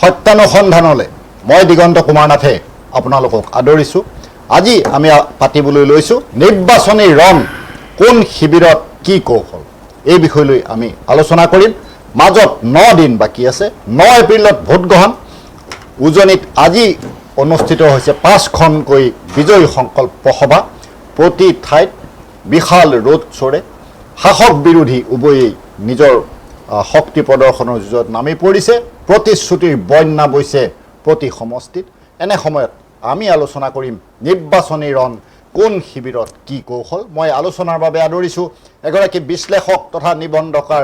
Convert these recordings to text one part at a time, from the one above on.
সত্যানুসন্ধানলৈ মই দিগন্ত কুমাৰ নাথে আপোনালোকক আদৰিছোঁ। আজি আমি পাতিবলৈ লৈছোঁ নিৰ্বাচনী ৰণ কোন শিবিৰত কি কৌশল, এই বিষয়লৈ আমি আলোচনা কৰিম। মাজত 9 দিন বাকী আছে। 9 এপ্ৰিলত ভোটগ্ৰহণ। উজনিত আজি অনুষ্ঠিত হৈছে 5খনকৈ বিজয় সংকল্প সভা। প্ৰতি ঠাইত বিশাল ৰোড শ্ব'ৰে শাসক বিৰোধী উভয়েই নিজৰ শক্তি প্ৰদৰ্শনৰ যুঁজত নামি পৰিছে। প্ৰতিশ্ৰুতিৰ বন্যা বৈছে প্ৰতি সমষ্টিত। এনে সময়ত আমি আলোচনা কৰিম নিৰ্বাচনী ৰণ কোন শিবিৰত কি কৌশল। মই আলোচনাৰ বাবে আদৰিছোঁ এগৰাকী বিশ্লেষক তথা নিবন্ধকাৰ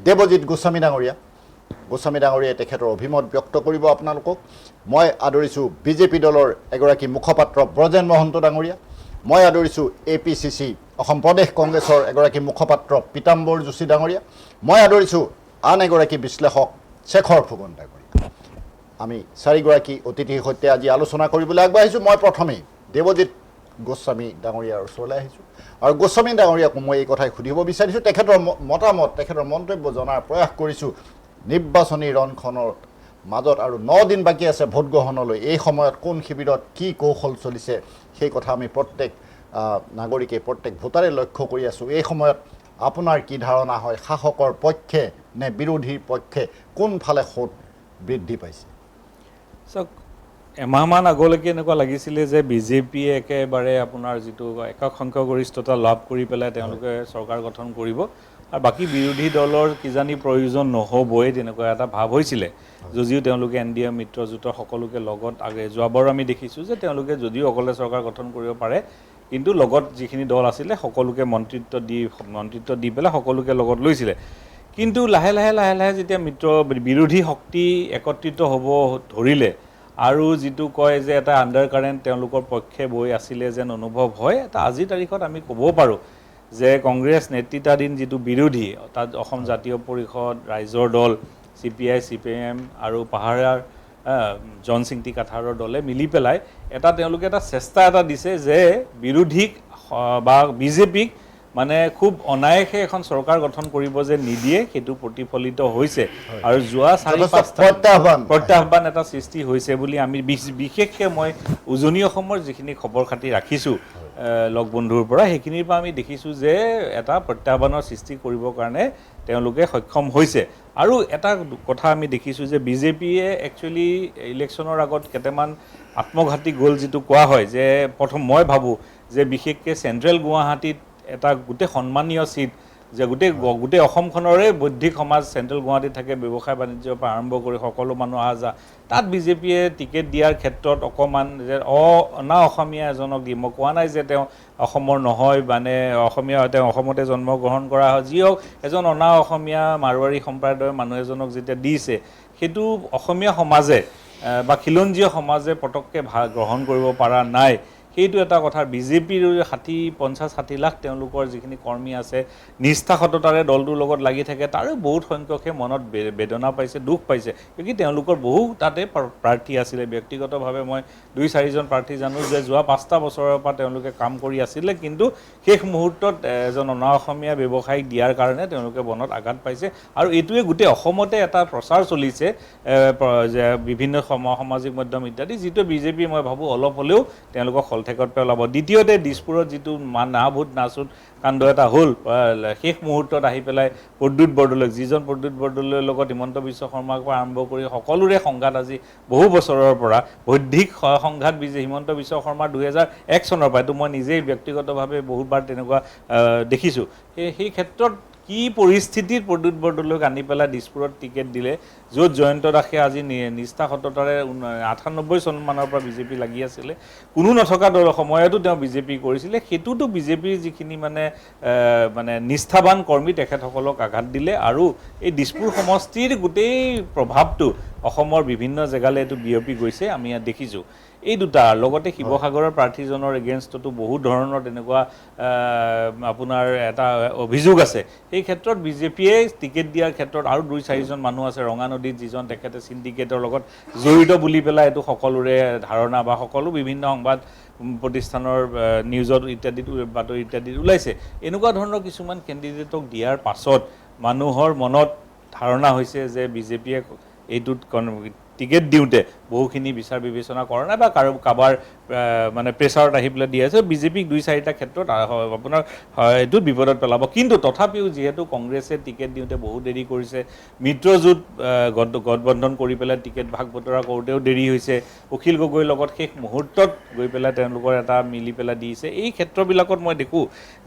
দেৱজিৎ গোস্বামী ডাঙৰীয়া। গোস্বামী ডাঙৰীয়াই তেখেতৰ অভিমত ব্যক্ত কৰিব আপোনালোকক। মই আদৰিছোঁ বিজেপি দলৰ এগৰাকী মুখপাত্ৰ ব্ৰজেন মহন্ত ডাঙৰীয়া। মই আদৰিছোঁ APCC অসম প্ৰদেশ কংগ্ৰেছৰ এগৰাকী মুখপাত্ৰ পীতাম্বৰ যোশী ডাঙৰীয়া। মই আদৰিছোঁ আন এগৰাকী বিশ্লেষক শেখৰ ফুকন ডাঙৰীয়া। আমি চাৰিগৰাকী অতিথিৰ সৈতে আজি আলোচনা কৰিবলৈ আগবাঢ়িছোঁ। মই প্ৰথমেই দেৱজিৎ গোস্বামী ডাঙৰীয়াৰ ওচৰলৈ আহিছোঁ আৰু গোস্বামী ডাঙৰীয়াক মই এই কথাই সুধিব বিচাৰিছোঁ, তেখেতৰ মতামত, তেখেতৰ মন্তব্য জনাৰ প্ৰয়াস কৰিছোঁ। নিৰ্বাচনী ৰণখনৰ মাজত আৰু 9 দিন বাকী আছে ভোটগ্ৰহণলৈ। এই সময়ত কোন শিবিৰত কি কৌশল চলিছে সেই কথা আমি প্ৰত্যেক নাগৰিকে, প্ৰত্যেক ভোটাৰে লক্ষ্য কৰি আছোঁ। এই সময়ত আপোনাৰ কি ধাৰণা হয়, শাসকৰ পক্ষে নে বিৰোধীৰ পক্ষে, কোনফালে সোঁত বৃদ্ধি পাইছে? চাওক, এমাহমান আগলৈকে এনেকুৱা লাগিছিলে যে বিজেপিয়ে একেবাৰে আপোনাৰ যিটো একক সংখ্যাগৰিষ্ঠতা লাভ কৰি পেলাই তেওঁলোকে চৰকাৰ গঠন কৰিব আৰু বাকী বিৰোধী দলৰ কিজানি প্ৰয়োজন নহ'বই, তেনেকুৱা এটা ভাৱ হৈছিলে। যদিও তেওঁলোকে NDA মিত্ৰজোঁটৰ সকলোকে লগত যোৱাবাৰো আমি দেখিছোঁ যে তেওঁলোকে যদিও অকলে চৰকাৰ গঠন কৰিব পাৰে, কিন্তু লগত যিখিনি দল আছিলে সকলোকে মন্ত্ৰিত্ব দি পেলাই সকলোকে লগত লৈছিলে। কিন্তু লাহে লাহে যেতিয়া বিৰোধী শক্তি একত্ৰিত হ'ব ধৰিলে আৰু যিটো কয় যে এটা আণ্ডাৰ কাৰেণ্ট তেওঁলোকৰ পক্ষে বৈ আছিলে যেন অনুভৱ হয়, এটা আজিৰ তাৰিখত আমি ক'ব পাৰোঁ যে কংগ্ৰেছ নেতৃত্বাধীন যিটো বিৰোধী, তাত অসম জাতীয় পৰিষদ, ৰাইজৰ দল, CPI, CPIM আৰু পাহাৰীয়াৰ জন সিংটি কাঠাৰৰ দলে মিলি পেলাই তেওঁলোকে এটা চেষ্টা এটা দিছে যে বিৰোধীক বা বিজেপিক মানে খুব অনায়াসে এখন চৰকাৰ গঠন কৰিব যে নিদিয়ে, সেইটো প্ৰতিফলিত হৈছে আৰু যোৱা 4-5টা প্ৰত্যাহ্বান এটা সৃষ্টি হৈছে বুলি আমি বিশেষকৈ মই উজনি অসমৰ যিখিনি খবৰ খাতি ৰাখিছোঁ লগ বন্ধুৰ পৰা, সেইখিনিৰ পৰা আমি দেখিছোঁ যে এটা প্ৰত্যাহ্বানৰ সৃষ্টি কৰিবৰ কাৰণে তেওঁলোকে সক্ষম হৈছে। আৰু এটা কথা আমি দেখিছোঁ যে বিজেপিয়ে একচুৱেলি ইলেকশ্যনৰ আগত কেইটামান আত্মঘাতী গ'ল যিটো কোৱা হয়, যে প্ৰথম মই ভাবোঁ যে বিশেষকৈ চেণ্ট্ৰেল গুৱাহাটীত এটা গোটেই সন্মানীয় চিট, যে গোটেই অসমখনৰে বৌদ্ধিক সমাজ চেণ্ট্ৰেল গুৱাহাটীত থাকে, ব্যৱসায় বাণিজ্যৰ পৰা আৰম্ভ কৰি সকলো মানুহ অহা যোৱা, তাত বিজেপিয়ে টিকেট দিয়াৰ ক্ষেত্ৰত অকণমান যে অনা অসমীয়া এজনক দি, মই কোৱা নাই যে তেওঁ অসমৰ নহয়, মানে অসমীয়া, তেওঁ অসমতে জন্মগ্ৰহণ কৰা হয়, যি হওক এজন অনা অসমীয়া মাৰোৱাৰী সম্প্ৰদায়ৰ মানুহ এজনক যেতিয়া দিছে, সেইটো অসমীয়া সমাজে বা খিলঞ্জীয় সমাজে পটককৈ গ্ৰহণ কৰিব পৰা নাই। সেইটো এটা কথা। বিজেপিৰ 50-60 লাখ তেওঁলোকৰ যিখিনি কৰ্মী আছে নিষ্ঠা সততাৰে দলটোৰ লগত লাগি থাকে, তাৰো বহুত সংখ্যকে মনত বেদনা পাইছে, দুখ পাইছে, কিয়কি তেওঁলোকৰ বহু তাতে প্ৰাৰ্থী আছিলে। ব্যক্তিগতভাৱে মই 2-4জন প্ৰাৰ্থী জানো যে যোৱা 5টা বছৰৰ পৰা তেওঁলোকে কাম কৰি আছিলে, কিন্তু শেষ মুহূৰ্তত এজন অনা অসমীয়া ব্যৱসায়িক দিয়াৰ কাৰণে তেওঁলোকে মনত আঘাত পাইছে। আৰু এইটোৱে গোটেই অসমতে এটা প্ৰচাৰ চলিছে যে বিভিন্ন সামাজিক মাধ্যম ইত্যাদি, যিটো বিজেপি মই ভাবোঁ অলপ হ'লেও তেওঁলোকক ঠেকত পেলাব। দ্বিতীয়তে দিছপুৰত যিটো না ভোট না চোট কাণ্ড এটা হ'ল, শেষ মুহূৰ্তত আহি পেলাই প্ৰদ্যুৎ বৰদলৈ, যিজন প্ৰদ্যুৎ বৰদলৈৰ লগত হিমন্ত বিশ্ব শৰ্মাৰ পৰা আৰম্ভ কৰি সকলোৰে সংঘাত আজি বহু বছৰৰ পৰা, বৌদ্ধিক সংঘাত হিমন্ত বিশ্ব শৰ্মাৰ 2001 চনৰ পৰা, এইটো মই নিজেই ব্যক্তিগতভাৱে বহুতবাৰ তেনেকুৱা দেখিছোঁ। সেই ক্ষেত্ৰত কি পৰিস্থিতিত প্ৰদ্যুৎ বৰদলৈক আনি পেলাই দিছপুৰত টিকেট দিলে, য'ত জয়ন্ত দাসে আজি নিষ্ঠা সততাৰে 98 চনমানৰ পৰা বিজেপি লাগি আছিলে, কোনো নথকা দলৰ সময়তো তেওঁ বিজেপি কৰিছিলে, সেইটোতো বিজেপিৰ যিখিনি মানে নিষ্ঠাবান কৰ্মী তেখেতসকলক আঘাত দিলে। আৰু এই দিছপুৰ সমষ্টিৰ গোটেই প্ৰভাৱটো অসমৰ বিভিন্ন জেগালৈ এইটো বিয়পি গৈছে, আমি ইয়াত দেখিছোঁ। এই দুটা লগতে শিৱসাগৰৰ প্ৰাৰ্থীজনৰ এগেইনষ্টতো বহুত ধৰণৰ তেনেকুৱা আপোনাৰ এটা অভিযোগ আছে। সেই ক্ষেত্ৰত বিজেপিয়ে টিকেট দিয়াৰ ক্ষেত্ৰত আৰু 2-4জন মানুহ আছে, ৰঙানদীত যিজন তেখেতে চিণ্ডিকেটৰ লগত জড়িত বুলি পেলাই এইটো সকলোৰে ধাৰণা বা সকলো বিভিন্ন সংবাদ প্ৰতিষ্ঠানৰ নিউজত ইত্যাদিত বাতৰি ইত্যাদিত ওলাইছে। এনেকুৱা ধৰণৰ কিছুমান কেণ্ডিডেটক দিয়াৰ পাছত মানুহৰ মনত ধাৰণা হৈছে যে বিজেপিয়ে এইটোত টিকেট দিওঁতে বহুখিনি বিচাৰ বিবেচনা কৰা নাই বা কাৰোবাৰ মানে প্ৰেছাৰত আহি পেলাই দি আছে বিজেপিক 2-4টা ক্ষেত্ৰত আপোনাৰ এইটোত বিপদত পেলাব কিন্তু তথাপিও যিহেতু কংগ্ৰেছে টিকেট দিওঁতে বহুত দেৰি কৰিছে মিত্ৰজোঁট গঠবন্ধন কৰি পেলাই টিকেট ভাগ বতৰা কৰোঁতেও দেৰি হৈছে অখিল গগৈৰ লগত শেষ মুহূৰ্তত গৈ পেলাই তেওঁলোকৰ এটা মিলি পেলাই দিছে এই ক্ষেত্ৰবিলাকত মই দেখোঁ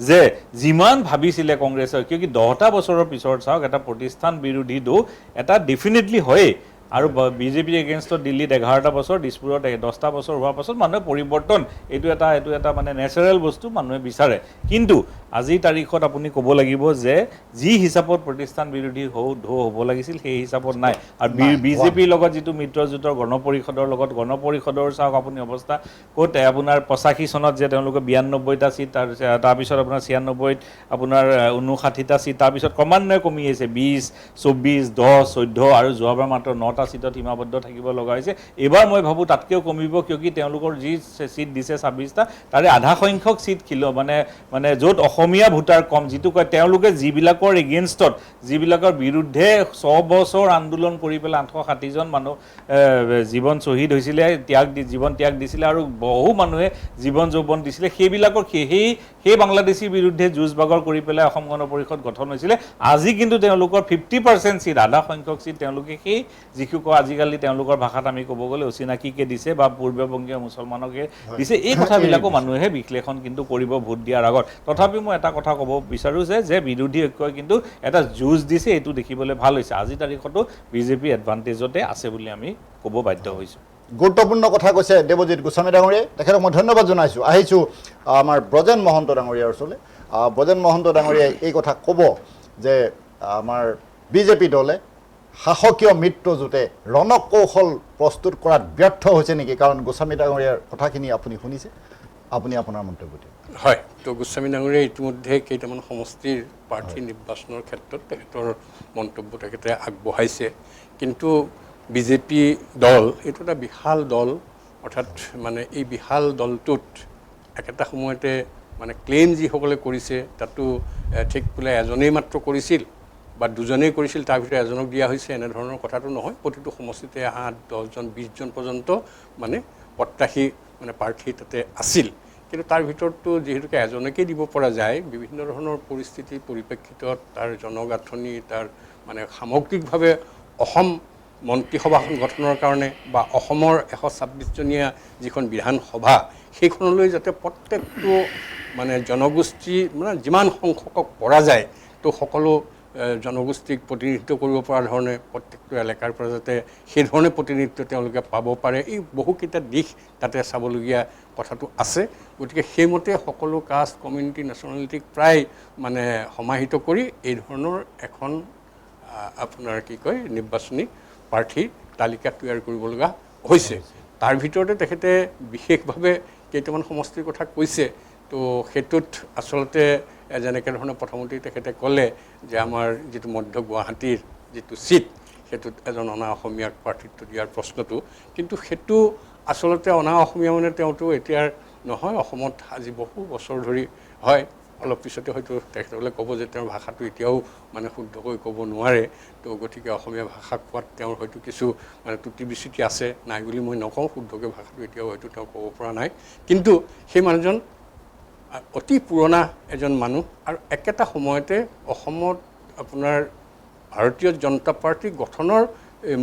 যে যিমান ভাবিছিলে কংগ্ৰেছে কিয় 10টা বছৰৰ পিছত চাওক এটা প্ৰতিষ্ঠান বিৰোধী দৌ এটা ডেফিনেটলি হয়েই আৰু বিজেপিৰ এগেইনষ্টত দিল্লীত 11টা বছৰ দিছপুৰত 10টা বছৰ হোৱাৰ পাছত মানুহে পৰিৱৰ্তন এইটো এটা মানে নেচাৰেল বস্তু মানুহে বিচাৰে কিন্তু আজিৰ তাৰিখত আপুনি ক'ব লাগিব যে যি হিচাপত প্ৰতিষ্ঠান বিৰোধী ঢৌ হ'ব লাগিছিল সেই হিচাপত নাই আৰু বিজেপিৰ লগত যিটো মিত্ৰজোঁটৰ গণপৰিষদৰ লগত গণপৰিষদৰ চাওক আপুনি অৱস্থা ক'ত আপোনাৰ 85 চনত যে তেওঁলোকে 92টা ছিট তাৰপিছত আপোনাৰ 96ত আপোনাৰ 59টা ছিট তাৰপিছত ক্ৰমান্বয়ে কমি আহিছে 20 24 10 14 আৰু যোৱাবাৰ মাত্ৰ 9টা ছিটত সীমাবদ্ধ থাকিব লগা হৈছে এবাৰ মই ভাবোঁ তাতকৈও কমিব কিয় তেওঁলোকৰ যি ছিট দিছে 26টা তাৰে আধা সংখ্যক ছিট মানে য'ত অসমীয়া ভোটাৰ কম যিটো কয় তেওঁলোকে যিবিলাকৰ এগেইনষ্টত যিবিলাকৰ বিৰুদ্ধে 100 বছৰ আন্দোলন কৰি পেলাই 860জন মানুহ জীৱন শ্বহীদ হৈছিলে জীৱন ত্যাগ দিছিলে আৰু বহু মানুহে জীৱন যৌৱন দিছিলে সেইবিলাকৰ সেই বাংলাদেশীৰ বিৰুদ্ধে যুঁজ বাগৰ কৰি পেলাই অসম গণ পৰিষদ গঠন হৈছিলে আজি কিন্তু তেওঁলোকৰ 50% ছিট আধা সংখ্যক ছিট তেওঁলোকে সেই যিসকল আজিকালি তেওঁলোকৰ ভাষাত আমি ক'ব গ'লে অচিনাকিকে দিছে বা পূৰ্ববংগীয় মুছলমানকে দিছে এই কথাবিলাকো মানুহে বিশ্লেষণ কিন্তু কৰিব ভোট দিয়াৰ আগত তথাপিও মই এটা কথা ক'ব বিচাৰোঁ যে বিৰোধী ঐক্যই কিন্তু এটা যুঁজ দিছে এইটো দেখিবলৈ ভাল হৈছে আজিৰ তাৰিখতো বিজেপি এডভান্টেজতে আছে বুলি আমি ক'ব বাধ্য হৈছোঁ গুৰুত্বপূৰ্ণ কথা কৈছে দেৱজিৎ গোস্বামী ডাঙৰীয়াই তেখেতক মই ধন্যবাদ জনাইছোঁ আহিছোঁ আমাৰ ব্ৰজেন মহন্ত ডাঙৰীয়াৰ ওচৰলৈ ব্ৰজেন মহন্ত ডাঙৰীয়াই এই কথা ক'ব যে আমাৰ বিজেপি দলে শাসকীয় মিত্ৰজোঁটে ৰণকৌশল প্ৰস্তুত কৰাত ব্যৰ্থ হৈছে নেকি কাৰণ গোস্বামী ডাঙৰীয়াৰ কথাখিনি আপুনি শুনিছে আপুনি আপোনাৰ মন্তব্য দিয়ক হয় তো গোস্বামী ডাঙৰীয়াই ইতিমধ্যে কেইটামান সমষ্টিৰ প্ৰাৰ্থী নিৰ্বাচনৰ ক্ষেত্ৰত তেখেতৰ মন্তব্য তেখেতে আগবঢ়াইছে কিন্তু বিজেপি দল এইটো এটা বিশাল দল অৰ্থাৎ মানে এই বিশাল দলটোত একেটা সময়তে মানে ক্লেইম যিসকলে কৰিছে তাতো ঠিক বোলে এজনেই মাত্ৰ কৰিছিল বা দুজনেই কৰিছিল তাৰ ভিতৰত এজনক দিয়া হৈছে এনেধৰণৰ কথাটো নহয় প্ৰতিটো সমষ্টিতে 8, 10জন 20জন পৰ্যন্ত মানে প্ৰত্যাশী মানে প্ৰাৰ্থী তাতে আছিল কিন্তু তাৰ ভিতৰতো যিহেতুকে এজনকে দিব পৰা যায় বিভিন্ন ধৰণৰ পৰিস্থিতি পৰিপ্ৰেক্ষিতত তাৰ জনগাঁথনি তাৰ মানে সামগ্ৰিকভাৱে অসম মন্ত্ৰীসভাখন গঠনৰ কাৰণে বা অসমৰ 126জনীয়া যিখন বিধানসভা সেইখনলৈ যাতে প্ৰত্যেকটো মানে জনগোষ্ঠী মানে যিমান সংখ্যকক পৰা যায় তো সকলো জনগোষ্ঠীক প্ৰতিনিধিত্ব কৰিব পৰা ধৰণে প্ৰত্যেকটো এলেকাৰ পৰা যাতে সেই ধৰণে প্ৰতিনিধিত্ব তেওঁলোকে পাব পাৰে এই বহুকেইটা দিশ তাতে চাবলগীয়া কথাটো আছে গতিকে সেইমতে সকলো কাষ্ট কমিউনিটি নেশ্যনেলিটিক প্ৰায় মানে সমাহিত কৰি এই ধৰণৰ এখন আপোনাৰ কি কয় নিৰ্বাচনী প্ৰাৰ্থী তালিকা তৈয়াৰ কৰিব লগা হৈছে তাৰ ভিতৰতে তেখেতে বিশেষভাৱে কেইটামান সমষ্টিৰ কথা কৈছে তো সেইটোত আচলতে যেনেকৈ ধৰণে প্ৰথমতেই তেখেতে ক'লে যে আমাৰ যিটো মধ্য গুৱাহাটীৰ যিটো ছিট সেইটোত এজন অনা অসমীয়াক প্ৰাৰ্থিত্ব দিয়াৰ প্ৰশ্নটো কিন্তু সেইটো আচলতে অনা অসমীয়া মানে তেওঁতো এতিয়াৰ নহয় অসমত আজি বহু বছৰ ধৰি হয় অলপ পিছতে হয়তো তেখেতসকলে ক'ব যে তেওঁৰ ভাষাটো এতিয়াও মানে শুদ্ধকৈ ক'ব নোৱাৰে তো গতিকে অসমীয়া ভাষা কোৱাত তেওঁৰ হয়তো কিছু মানে ত্ৰুটি বিচ্যুতি আছে নাই বুলি মই নকওঁ শুদ্ধকৈ ভাষাটো এতিয়াও হয়তো তেওঁ ক'ব পৰা নাই কিন্তু সেই মানুহজন অতি পুৰণা এজন মানুহ আৰু একেটা সময়তে অসমত আপোনাৰ ভাৰতীয় জনতা পাৰ্টি গঠনৰ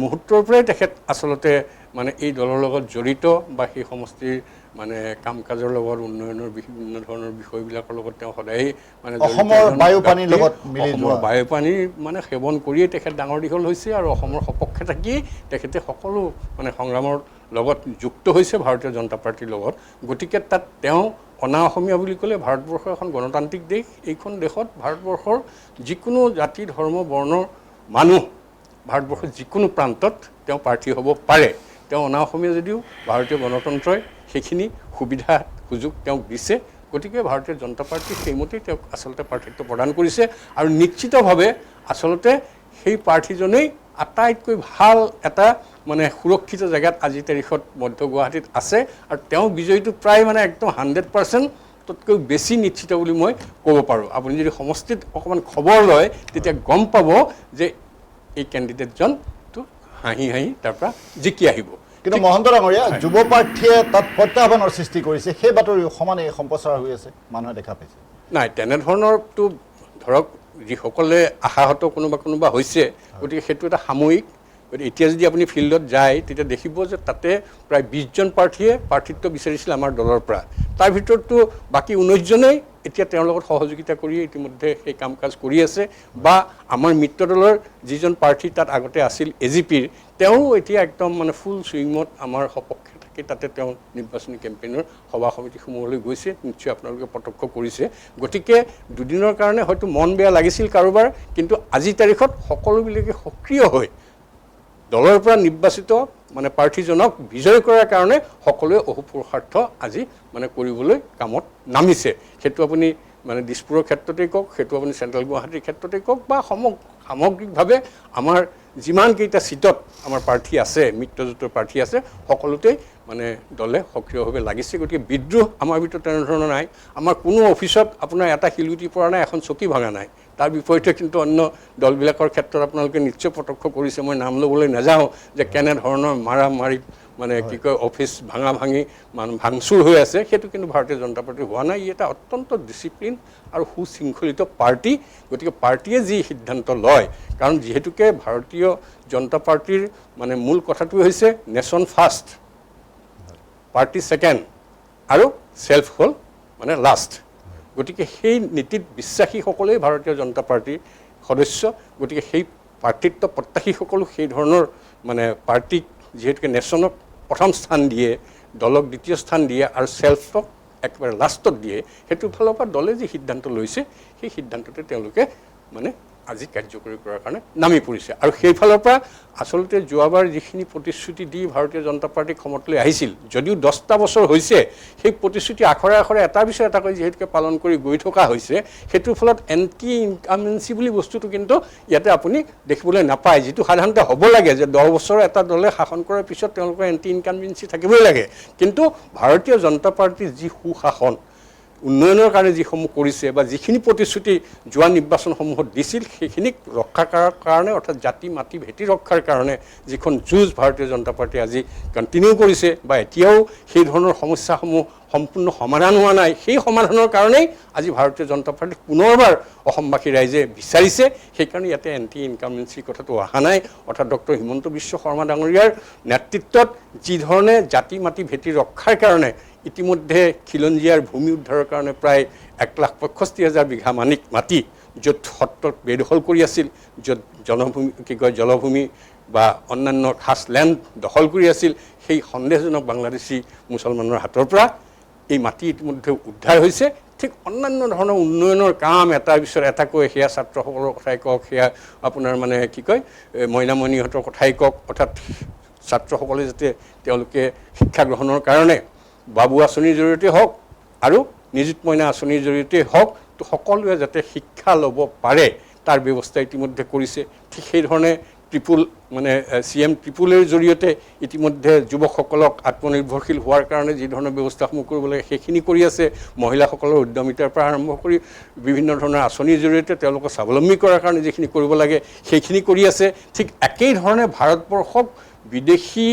মুহূৰ্তৰ পৰাই তেখেত আচলতে মানে এই দলৰ লগত জড়িত বা সেই সমষ্টিৰ মানে কাম কাজৰ লগত উন্নয়নৰ বিভিন্ন ধৰণৰ বিষয়বিলাকৰ লগত তেওঁ সদায় মানে অসমৰ বায়ুপানীৰ লগত মিলি অসমৰ বায়ুপানী মানে সেৱন কৰিয়েই তেখেত ডাঙৰ দীঘল হৈছে আৰু অসমৰ সপক্ষে থাকিয়েই তেখেতে সকলো মানে সংগ্ৰামৰ লগত যুক্ত হৈছে ভাৰতীয় জনতা পাৰ্টিৰ লগত গতিকে তাত তেওঁ অনা অসমীয়া বুলি ক'লে ভাৰতবৰ্ষৰ এখন গণতান্ত্ৰিক দেশ এইখন দেশত ভাৰতবৰ্ষৰ যিকোনো জাতি ধৰ্ম বৰ্ণৰ মানুহ ভাৰতবৰ্ষৰ যিকোনো প্ৰান্তত তেওঁ প্ৰাৰ্থী হ'ব পাৰে তেওঁ অনা অসমীয়া যদিও ভাৰতীয় গণতন্ত্ৰই সেইখিনি সুবিধা সুযোগ তেওঁক দিছে গতিকে ভাৰতীয় জনতা পাৰ্টি সেইমতেই তেওঁক আচলতে প্ৰাৰ্থিত্ব প্ৰদান কৰিছে আৰু নিশ্চিতভাৱে আচলতে সেই প্ৰাৰ্থীজনেই আটাইতকৈ ভাল এটা মানে সুৰক্ষিত জেগাত আজিৰ তাৰিখত মধ্য গুৱাহাটীত আছে আৰু তেওঁ বিজয়ীটো প্ৰায় মানে একদম 100% ততকৈ বেছি নিশ্চিত বুলি মই ক'ব পাৰোঁ আপুনি যদি সমষ্টিত অকণমান খবৰ লয় তেতিয়া গম পাব যে এই কেণ্ডিডেটজন হাঁহি হাঁহি তাৰ পৰা জিকি আহিব। কিন্তু মহন্ত ডাঙৰীয়া যুৱ প্ৰাৰ্থীয়ে তাত প্ৰত্যাহ্বানৰ সৃষ্টি কৰিছে, সেই বাতৰি সমানে সম্প্ৰচাৰ হৈ আছে, মানুহে দেখা পাইছে। নাই, তেনেধৰণৰতো ধৰক যিসকলে আশাহত কোনোবা হৈছে, গতিকে সেইটো এটা সাময়িক। গতিকে এতিয়া যদি আপুনি ফিল্ডত যায় তেতিয়া দেখিব যে তাতে প্ৰায় 20জন প্ৰাৰ্থীয়ে প্ৰাৰ্থিত্ব বিচাৰিছিল আমাৰ দলৰ পৰা। তাৰ ভিতৰতো বাকী 19জনেই এতিয়া তেওঁৰ লগত সহযোগিতা কৰি ইতিমধ্যে সেই কাম কাজ কৰি আছে। বা আমাৰ মিত্ৰ দলৰ যিজন প্ৰাৰ্থী তাত আগতে আছিল AGPৰ, তেওঁ এতিয়া একদম মানে ফুল চুইঙত আমাৰ সপক্ষে থাকি তাতে তেওঁ নিৰ্বাচনী কেম্পেইনৰ সভা সমিতিসমূহলৈ গৈছে। নিশ্চয় আপোনালোকে প্ৰত্যক্ষ কৰিছে। গতিকে দুদিনৰ কাৰণে হয়তো মন বেয়া লাগিছিল কাৰোবাৰ, কিন্তু আজিৰ তাৰিখত সকলোবিলাকে সক্ৰিয় হৈ দলৰ পৰা নিৰ্বাচিত মানে প্ৰাৰ্থীজনক বিজয় কৰাৰ কাৰণে সকলোৱে অহোপুৰুষাৰ্থ আজি মানে কৰিবলৈ কামত নামিছে। সেইটো আপুনি মানে দিছপুৰৰ ক্ষেত্ৰতেই কওক, সেইটো আপুনি চেণ্ট্ৰেল গুৱাহাটীৰ ক্ষেত্ৰতেই কওক, বা সামগ্ৰিকভাৱে আমাৰ যিমানকেইটা ছিটত আমাৰ প্ৰাৰ্থী আছে, মিত্ৰজোঁটৰ প্ৰাৰ্থী আছে, সকলোতেই মানে দলে সক্ৰিয়ভাৱে লাগিছে। গতিকে বিদ্ৰোহ আমাৰ ভিতৰত তেনেধৰণৰ নাই। আমাৰ কোনো অফিচত আপোনাৰ এটা শিলগুটি পৰা নাই, এখন চকী ভঙা নাই। তাৰ বিপৰীতে কিন্তু অন্য দলবিলাকৰ ক্ষেত্ৰত আপোনালোকে নিশ্চয় প্ৰত্যক্ষ কৰিছে, মই নাম ল'বলৈ নাযাওঁ, যে কেনেধৰণৰ মাৰি মানে কি কয় অফিচ ভাঙি ভাঙচুৰ হৈ আছে। সেইটো কিন্তু ভাৰতীয় জনতা পাৰ্টি হোৱা নাই। ই এটা অত্যন্ত ডিচিপ্লিন আৰু সুশৃংখলিত পাৰ্টি। গতিকে পাৰ্টীয়ে যি সিদ্ধান্ত লয়, কাৰণ যিহেতুকে ভাৰতীয় জনতা পাৰ্টিৰ মানে মূল কথাটোৱে হৈছে নেশ্যন ফাৰ্ষ্ট, পাৰ্টি ছেকেণ্ড আৰু চেল্ফ হ'ল মানে লাষ্ট। গতিকে সেই নীতিত বিশ্বাসীসকলেই ভাৰতীয় জনতা পাৰ্টিৰ সদস্য। গতিকে সেই প্ৰাৰ্থিত্ব প্ৰত্যাশীসকলো সেই ধৰণৰ মানে পাৰ্টিক যিহেতুকে নেশ্যনক প্ৰথম স্থান দিয়ে, দলক দ্বিতীয় স্থান দিয়ে আৰু চেল্ফক একেবাৰে লাষ্টত দিয়ে, সেইটোৰ ফালৰ পৰা দলে যি সিদ্ধান্ত লৈছে সেই সিদ্ধান্ততে তেওঁলোকে মানে আজি কাৰ্যকৰী কৰাৰ কাৰণে নামি পৰিছে। আৰু সেইফালৰ পৰা আচলতে যোৱাবাৰ যিখিনি প্ৰতিশ্ৰুতি দি ভাৰতীয় জনতা পাৰ্টি ক্ষমতালৈ আহিছিল, যদিও 10টা বছৰ হৈছে, সেই প্ৰতিশ্ৰুতি আখৰে আখৰে এটাৰ পিছত এটাকৈ যিহেতুকে পালন কৰি গৈ থকা হৈছে, সেইটোৰ ফলত এণ্টি ইনকামেঞ্চি বুলি বস্তুটো কিন্তু ইয়াতে আপুনি দেখিবলৈ নাপায়। যিটো সাধাৰণতে হ'ব লাগে যে 10 বছৰ এটা দলে শাসন কৰাৰ পিছত তেওঁলোকৰ এণ্টি ইনকামেঞ্চি থাকিবই লাগে। কিন্তু ভাৰতীয় জনতা পাৰ্টিৰ যি সুশাসন, উন্নয়নৰ কাৰণে যিসমূহ কৰিছে বা যিখিনি প্ৰতিশ্ৰুতি যোৱা নিৰ্বাচনসমূহত দিছিল, সেইখিনিক ৰক্ষা কৰাৰ কাৰণে, অৰ্থাৎ জাতি মাটি ভেটি ৰক্ষাৰ কাৰণে যিখন যুঁজ ভাৰতীয় জনতা পাৰ্টিয়ে আজি কণ্টিনিউ কৰিছে, বা এতিয়াও সেই ধৰণৰ সমস্যাসমূহ সম্পূৰ্ণ সমাধান হোৱা নাই, সেই সমাধানৰ কাৰণেই আজি ভাৰতীয় জনতা পাৰ্টিক পুনৰবাৰ অসমবাসী ৰাইজে বিচাৰিছে। সেইকাৰণে ইয়াতে এণ্টি ইনকামেঞ্চিৰ কথাটো অহা নাই। অৰ্থাৎ ডক্টৰ হিমন্ত বিশ্ব শৰ্মা ডাঙৰীয়াৰ নেতৃত্বত যি ধৰণে জাতি মাটি ভেটি ৰক্ষাৰ কাৰণে ইতিমধ্যে খিলঞ্জীয়াৰ ভূমি উদ্ধাৰৰ কাৰণে প্ৰায় 1,65,000 বিঘা মাটি, য'ত সত্ৰত বেদখল কৰি আছিল, য'ত জলভূমি বা অন্যান্য খাছ লেণ্ড দখল কৰি আছিল, সেই সন্দেহজনক বাংলাদেশী মুছলমানৰ হাতৰ পৰা এই মাটি ইতিমধ্যে উদ্ধাৰ হৈছে। ঠিক অন্যান্য ধৰণৰ উন্নয়নৰ কাম এটাৰ পিছত এটাকৈ, সেয়া ছাত্ৰসকলৰ কথাই কওক, সেয়া আপোনাৰ মানে কি কয় মইনামণিহঁতৰ কথাই কওক, অৰ্থাৎ ছাত্ৰসকলে যাতে তেওঁলোকে শিক্ষা গ্ৰহণৰ কাৰণে বাবু আঁচনিৰ জৰিয়তে হওক আৰু নিযুত মইনা আঁচনিৰ জৰিয়তে হওক, তো সকলোৱে যাতে শিক্ষা ল'ব পাৰে তাৰ ব্যৱস্থা ইতিমধ্যে কৰিছে। ঠিক সেইধৰণে CM ট্ৰিপুলৰ জৰিয়তে ইতিমধ্যে যুৱকসকলক আত্মনিৰ্ভৰশীল হোৱাৰ কাৰণে যি ধৰণৰ ব্যৱস্থাসমূহ কৰিব লাগে সেইখিনি কৰি আছে। মহিলাসকলৰ উদ্যমিতাৰ পৰা আৰম্ভ কৰি বিভিন্ন ধৰণৰ আঁচনিৰ জৰিয়তে তেওঁলোকক স্বাৱলম্বী কৰাৰ কাৰণে যিখিনি কৰিব লাগে সেইখিনি কৰি আছে। ঠিক একেই ধৰণে ভাৰতবৰ্ষক বিদেশী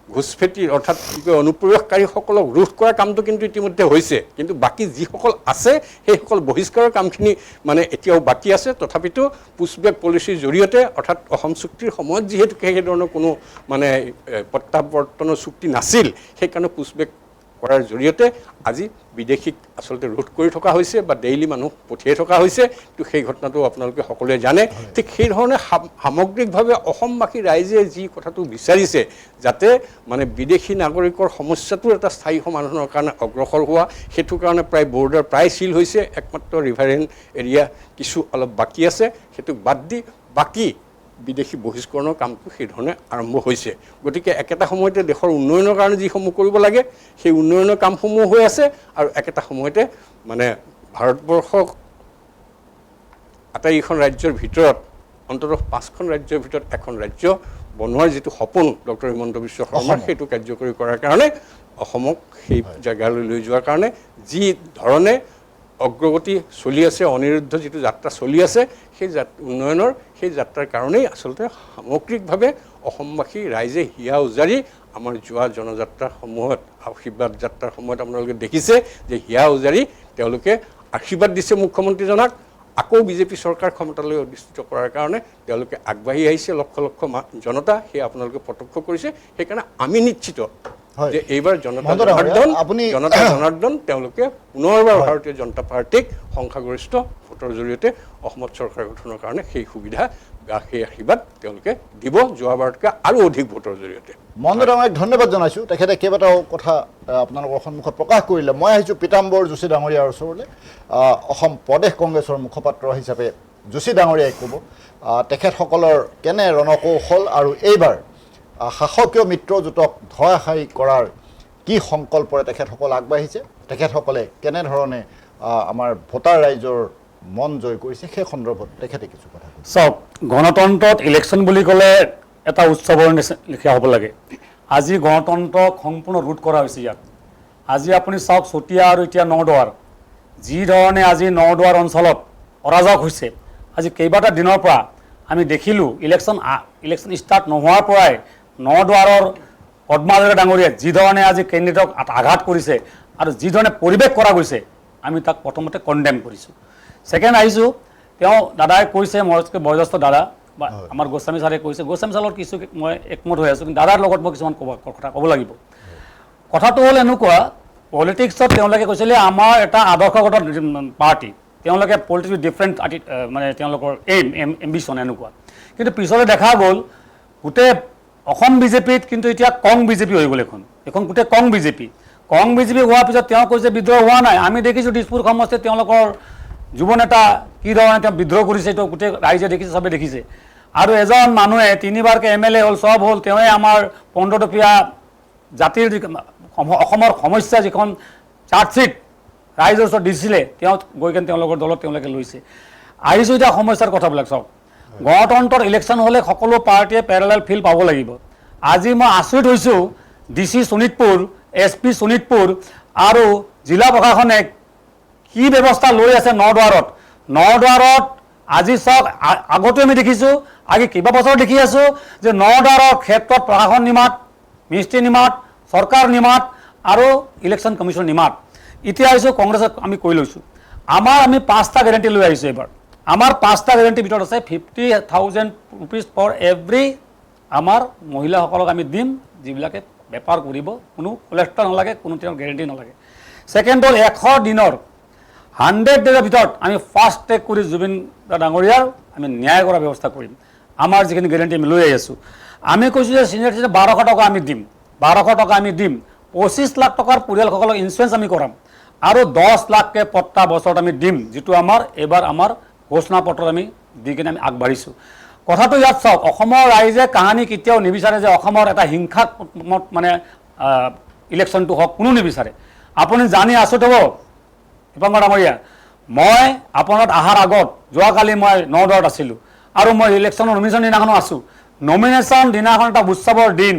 ঘুচপেটিৰ অৰ্থাৎ কি কয় অনুপ্ৰৱেশকাৰীসকলক ৰোধ কৰাৰ কামটো কিন্তু ইতিমধ্যে হৈছে, কিন্তু বাকী যিসকল আছে সেইসকল বহিষ্কাৰৰ কামখিনি মানে এতিয়াও বাকী আছে। তথাপিতো পুছবেক পলিচিৰ জৰিয়তে, অৰ্থাৎ অসম চুক্তিৰ সময়ত যিহেতুকে সেইধৰণৰ কোনো মানে প্ৰত্যাৱৰ্তনৰ চুক্তি নাছিল, সেইকাৰণে পুছবেক কৰাৰ জৰিয়তে আজি বিদেশীক আচলতে ৰোধ কৰি থকা হৈছে বা ডেইলি মানুহ পঠিয়াই থকা হৈছে। তো সেই ঘটনাটো আপোনালোকে সকলোৱে জানে। ঠিক সেইধৰণে সামগ্ৰিকভাৱে অসমবাসী ৰাইজে যি কথাটো বিচাৰিছে, যাতে মানে বিদেশী নাগৰিকৰ সমস্যাটোৰ এটা স্থায়ী সমাধানৰ কাৰণে অগ্ৰসৰ হোৱা, সেইটো কাৰণে প্ৰায় বৰ্ডাৰ প্ৰায় চিল হৈছে, একমাত্ৰ ৰিভাৰেন এৰিয়া কিছু অলপ বাকী আছে, সেইটোক বাদ দি বাকী বিদেশী বহিষ্কৰণৰ কামটো সেইধৰণে আৰম্ভ হৈছে। গতিকে একেটা সময়তে দেশৰ উন্নয়নৰ কাৰণে যিসমূহ কৰিব লাগে সেই উন্নয়নৰ কামসমূহ হৈ আছে, আৰু একেটা সময়তে মানে ভাৰতবৰ্ষক আটাইকেইখন ৰাজ্যৰ ভিতৰত অন্ততঃ 5খন ৰাজ্যৰ ভিতৰত এখন ৰাজ্য বনোৱাৰ যিটো সপোন ডক্টৰ হিমন্ত বিশ্ব শৰ্মাৰ, সেইটো কাৰ্যকৰী কৰাৰ কাৰণে অসমক সেই জেগালৈ লৈ যোৱাৰ কাৰণে যি ধৰণে অগ্ৰগতি চলি আছে, অনিৰুদ্ধ যিটো যাত্ৰা চলি আছে, সেই উন্নয়নৰ সেই যাত্ৰাৰ কাৰণেই আচলতে সামগ্ৰিকভাৱে অসমবাসী ৰাইজে হিয়া উজাৰি আমাৰ যোৱা জনযাত্ৰাসমূহত আশীৰ্বাদ যাত্ৰাৰ সময়ত আপোনালোকে দেখিছে যে হিয়া উজাৰি তেওঁলোকে আশীৰ্বাদ দিছে মুখ্যমন্ত্ৰীজনাক। আকৌ বিজেপি চৰকাৰ ক্ষমতালৈ অধিষ্ঠিত কৰাৰ কাৰণে তেওঁলোকে আগবাঢ়ি আহিছে, লক্ষ লক্ষ জনতা সেই আপোনালোকে প্ৰত্যক্ষ কৰিছে। সেইকাৰণে আমি নিশ্চিত যে এইবাৰ জনতা জনাৰ্দন তেওঁলোকে পুনৰবাৰ ভাৰতীয় জনতা পাৰ্টীক সংখ্যাগৰিষ্ঠ ভোটৰ জৰিয়তে অসমত চৰকাৰ গঠনৰ কাৰণে সেই সুবিধা বা সেই আশীৰ্বাদ তেওঁলোকে দিব, যোৱাবাৰতকৈ আৰু অধিক ভোটৰ জৰিয়তে। মহেন্দ্ৰ ডাঙৰীয়াক ধন্যবাদ জনাইছোঁ। তেখেতে কেইবাটাও কথা আপোনালোকৰ সন্মুখত প্ৰকাশ কৰিলে। মই আহিছোঁ পীতাম্বৰ যোশী ডাঙৰীয়াৰ ওচৰলৈ। অসম প্ৰদেশ কংগ্ৰেছৰ মুখপাত্ৰ হিচাপে যোশী ডাঙৰীয়াই ক'ব তেখেতসকলৰ কেনে ৰণকৌশল আৰু এইবাৰ শাসকীয় মিত্ৰজোঁটক ধৰাশায়ী কৰাৰ কি সংকল্পৰে তেখেতসকল আগবাঢ়িছে, তেখেতসকলে কেনেধৰণে আমাৰ ভোটাৰ ৰাইজৰ মন জয় কৰিছে, সেই সন্দৰ্ভত তেখেতে কিছু কথা কৈছে। চাওক, গণতন্ত্ৰত ইলেকশ্যন বুলি ক'লে এটা উৎসৱৰ লেখীয়া হ'ব লাগে। আজি গণতন্ত্ৰক সম্পূৰ্ণ ৰোধ কৰা হৈছে ইয়াত। আজি আপুনি চাওক, চতিয়া আৰু এতিয়া নদুৱাৰ, যিধৰণে আজি নদুৱাৰ অঞ্চলত অৰাজক হৈছে, আজি কেইবাটা দিনৰ পৰা আমি দেখিলোঁ ইলেকশ্যন ষ্টাৰ্ট নোহোৱাৰ পৰাই নদুৱাৰৰ পদ্মাৱতী ডাঙৰীয়াই যিধৰণে আজি কেণ্ডিডেটক আঘাত কৰিছে আৰু যিধৰণে পৰিৱেশ কৰা গৈছে, আমি তাক প্ৰথমতে কণ্ডেম কৰিছোঁ। ছেকেণ্ড আহিছোঁ, তেওঁ দাদাই কৈছে, মোতকৈ বয়োজ্যেষ্ঠ দাদা বা আমাৰ গোস্বামী ছাৰে কৈছে, গোস্বামী ছাৰৰ কিছু মই একমত হৈ আছোঁ, কিন্তু দাদাৰ লগত মই কিছুমান কথা ক'ব লাগিব। কথাটো হ'ল এনেকুৱা, পলিটিক্সত তেওঁলোকে কৈছিলে আমাৰ এটা আদৰ্শগত পাৰ্টি, তেওঁলোকে পলিটিক্স ডিফাৰেণ্ট মানে তেওঁলোকৰ এম্বিশ্যন এনেকুৱা। কিন্তু পিছলৈ দেখা গ'ল গোটেই অসম বিজেপিত কিন্তু এতিয়া কং বিজেপি হৈ গ'ল। এখন গোটেই কং বিজেপি হোৱাৰ পিছত তেওঁ কৈছে বিদ্ৰোহ হোৱা নাই। আমি দেখিছোঁ দিছপুৰ সমষ্টিত তেওঁলোকৰ যুৱ নেতা কি ধৰণে তেওঁ বিদ্ৰোহ কৰিছে, এইটো গোটেই ৰাইজে দেখিছে, চবে দেখিছে। আৰু এজন মানুহে 3বাৰকৈ MLA হ'ল, চব হ'ল, তেওঁৱে আমাৰ 15 টকীয়া জাতিৰ অসমৰ সমস্যা যিখন চাৰ্জশ্বিট ৰাইজৰ ওচৰত দিছিলে, তেওঁ গৈ কিনে তেওঁলোকৰ দলত তেওঁলোকে লৈছে। আহিছোঁ এতিয়া সমস্যাৰ কথাবিলাক। চাওক, গণতন্ত্ৰৰ ইলেকশ্যন হ'লে সকলো পাৰ্টীয়ে পেৰেলেল ফিল্ড পাব লাগিব। আজি মই আচৰিত হৈছোঁ, DC শোণিতপুৰ, SP শোণিতপুৰ আৰু জিলা প্ৰশাসনে কি ব্যৱস্থা লৈ আছে নদুৱাৰত। আজি চাওক, আগতে আমি দেখিছোঁ, আজি কেইবা বছৰ দেখি আছোঁ যে নদুৱাৰৰ ক্ষেত্ৰত প্ৰশাসন নিমাত, মিনিষ্ট্ৰী নিমাত, চৰকাৰ নিমাত আৰু ইলেকশ্যন কমিশ্যন নিমাত। এতিয়া আহিছোঁ কংগ্ৰেছত আমি কৈ লৈছোঁ, আমি 5টা গেৰেণ্টি লৈ আহিছোঁ এইবাৰ। আমাৰ 5টা গেৰেণ্টিৰ ভিতৰত আছে 50,000 rupees ফৰ এভৰি আমাৰ মহিলাসকলক আমি দিম, যিবিলাকে বেপাৰ কৰিব, কোনো কোলেষ্ট্ৰল নালাগে, কোনো তেওঁৰ গেৰেণ্টি নালাগে। ছেকেণ্ড হ'ল 100 দিনৰ 100 ডেজৰ ভিতৰত আমি ফাষ্ট ট্ৰেক কৰি জুবিন ডাঙৰীয়াৰ আমি ন্যায় কৰাৰ ব্যৱস্থা কৰিম। আমাৰ যিখিনি গেৰেণ্টি আমি লৈ আহি আছোঁ, আমি কৈছোঁ যে চিনিয়ৰ চিটিজেন 1200 টকা আমি দিম, 1200 টকা আমি দিম, 25 লাখ টকাৰ পৰিয়ালসকলক ইঞ্চুৰেঞ্চ আমি কৰাম আৰু 10 লাখকৈ প্ৰত্যেক বছৰত আমি দিম, যিটো আমাৰ এইবাৰ আমাৰ ঘোষণা পত্ৰত আমি দি কিনে আমি আগবাঢ়িছোঁ। কথাটো ইয়াত চাওক, অসমৰ ৰাইজে কাহানি কেতিয়াও নিবিচাৰে যে অসমৰ এটা হিংসাত্মক মানে ইলেকশ্যনটো হওক, কোনো নিবিচাৰে। আপুনি জানি আচৰিত হ'ব দীপঙ্কৰ ডাঙৰীয়া, মই আপোনাৰ অহাৰ আগত যোৱাকালি মই নদুৱাৰত আছিলোঁ আৰু মই ইলেকশ্যনৰ নমিনেশ্যন দিনাখনো আছোঁ। নমিনেশ্যন দিনাখন এটা উৎসৱৰ দিন,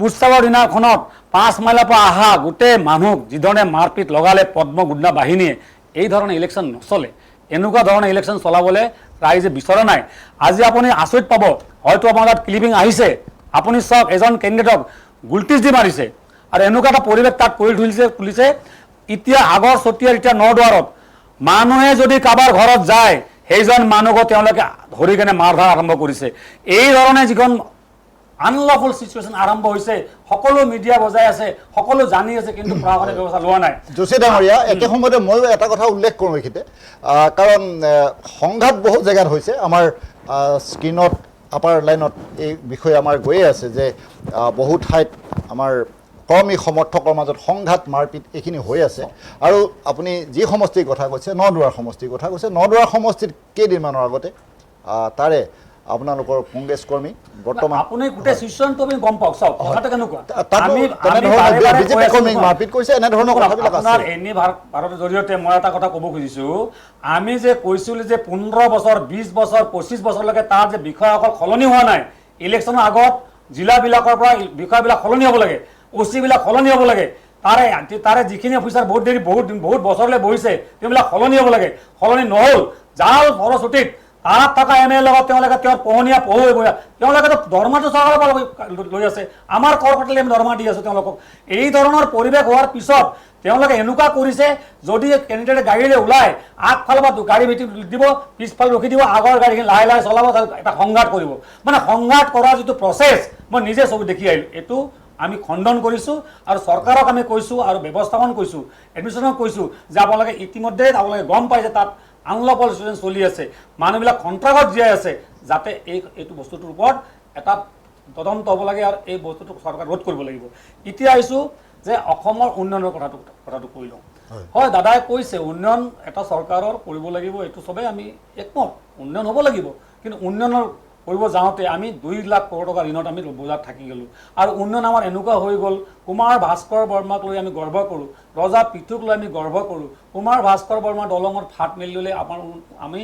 উৎসৱৰ দিনাখনত 5 মাইলৰ পৰা অহা গোটেই মানুহক যিধৰণে মাৰপিট লগালে পদ্মগুণ্ড বাহিনীয়ে, এই ধৰণে ইলেকশ্যন নচলে। এনেকুৱা ধৰণে ইলেকশ্যন চলাবলৈ ৰাইজে বিচৰা নাই। আজি আপুনি আচৰিত পাব, হয়তো আপোনাৰ তাত ক্লিপিং আহিছে, আপুনি চাওক এজন কেণ্ডিডেটক গুলটিছ দি মাৰিছে আৰু এনেকুৱা এটা পৰিৱেশ তাত কৰি তুলিছে। এতিয়া আগৰ চতিয়াৰ এতিয়া নদুৱাৰত মানুহে যদি কাৰোবাৰ ঘৰত যায়, সেইজন মানুহকো তেওঁলোকে ধৰি কেনে মাৰ ধৰা আৰম্ভ কৰিছে। এই ধৰণে যিখন আনলফুল চিচুৱেশ্যন আৰম্ভ হৈছে, সকলো মিডিয়া বজাই আছে, সকলো জানি আছে, কিন্তু প্ৰশাসনে ব্যৱস্থা লোৱা নাই। যোশী ডাঙৰীয়া, একে সময়তে ময়ো এটা কথা উল্লেখ কৰোঁ এইখিনিতে, কাৰণ সংঘাত বহু জেগাত হৈছে। আমাৰ স্ক্ৰীণত আপাৰ লাইনত এই বিষয়ে আমাৰ গৈয়ে আছে যে বহু ঠাইত আমাৰ কৰ্মী সমৰ্থকৰ মাজত সংঘাত, মাৰপিট এইখিনি হৈ আছে। আৰু আপুনি যি সমষ্টিৰ কথা কৈছে, নদুৱাৰ সমষ্টিৰ কথা কৈছে, নদুৱাৰ সমষ্টিত কেইদিনমানৰ আগতে তাৰে আপোনালোকৰ কংগ্ৰেছ কৰ্মী বৰ্তমান আপুনি গোটেই চিচুৱেশ্যনটো আমি গম পাওক। চাওক কথাটো কেনেকুৱা, বিজেপি কৰ্মীক মাৰপিট কৰিছে, এনেধৰণৰ কথাবিলাক আছে। আপোনাৰ এনে ভাৰতৰ জৰিয়তে মই এটা কথা ক'ব খুজিছোঁ, আমি যে কৈছিলোঁ যে 15 বছৰ, 20 বছৰ, 25 বছৰলৈকে তাৰ যে বিষয়াসকল সলনি হোৱা নাই, ইলেকশ্যনৰ আগত জিলাবিলাকৰ পৰা বিষয়াবিলাক সলনি হ'ব লাগে, OC বিলাক সলনি হ'ব লাগে, তাৰে যিখিনি অফিচাৰ বহুত বছৰলৈ বহিছে তেওঁবিলাক সলনি হ'ব লাগে, সলনি নহ'ল। যাৰ ফলশ্ৰুতিত তাত থকা MLA লগত তেওঁলোকে তেওঁৰ পোহনীয়া পহু তেওঁলোকেতো দৰমহাটো চৰকাৰৰ পৰা লৈ আছে, আমাৰ কৰ পাতিলে আমি দৰমহা দি আছোঁ তেওঁলোকক। এই ধৰণৰ পৰিৱেশ হোৱাৰ পিছত তেওঁলোকে এনেকুৱা কৰিছে, যদি কেণ্ডিডেটে গাড়ীৰে ওলাই আগফালৰ পৰা গাড়ী দিব, পিছফালে ৰখি দিব, আগৰ গাড়ীখিনি লাহে লাহে চলাব, এটা সংঘাত কৰিব। মানে সংঘাত কৰাৰ যিটো প্ৰচেছ মই নিজে চকু দেখি আহিলোঁ, এইটো আমি খণ্ডন কৰিছোঁ আৰু চৰকাৰক আমি কৈছোঁ আৰু ব্যৱস্থাপন কৈছোঁ, এডমিনিষ্ট্ৰেশ্যনক কৈছোঁ যে আপোনালোকে ইতিমধ্যে আপোনালোকে গম পায় যে তাত আনলফুল ষ্টুডেণ্ট চলি আছে, মানুহবিলাক কণ্ট্ৰাক্টত জীয়াই আছে, যাতে এইটো বস্তুটোৰ ওপৰত এটা তদন্ত হ'ব লাগে আৰু এই বস্তুটো চৰকাৰ ৰোধ কৰিব লাগিব। এতিয়া আহিছোঁ যে অসমৰ উন্নয়নৰ কথাটো কৈ লওঁ। হয়, দাদাই কৈছে উন্নয়ন এটা চৰকাৰৰ কৰিব লাগিব, এইটো চবেই আমি একমত, উন্নয়ন হ'ব লাগিব। কিন্তু উন্নয়নৰ কৰিব যাওঁতে আমি 2 লাখ কোটি টকা ঋণত আমি বোজাত থাকি গ'লোঁ। আৰু উন্নয়ন আমাৰ এনেকুৱা হৈ গ'ল, কুমাৰ ভাস্কৰ বৰ্মাক লৈ আমি গৰ্ব কৰোঁ, ৰজা পিঠুক লৈ আমি গৰ্ব কৰোঁ। কুমাৰ ভাস্কৰ বৰ্মাৰ দলঙত ফাট মেলি ল'লে আমি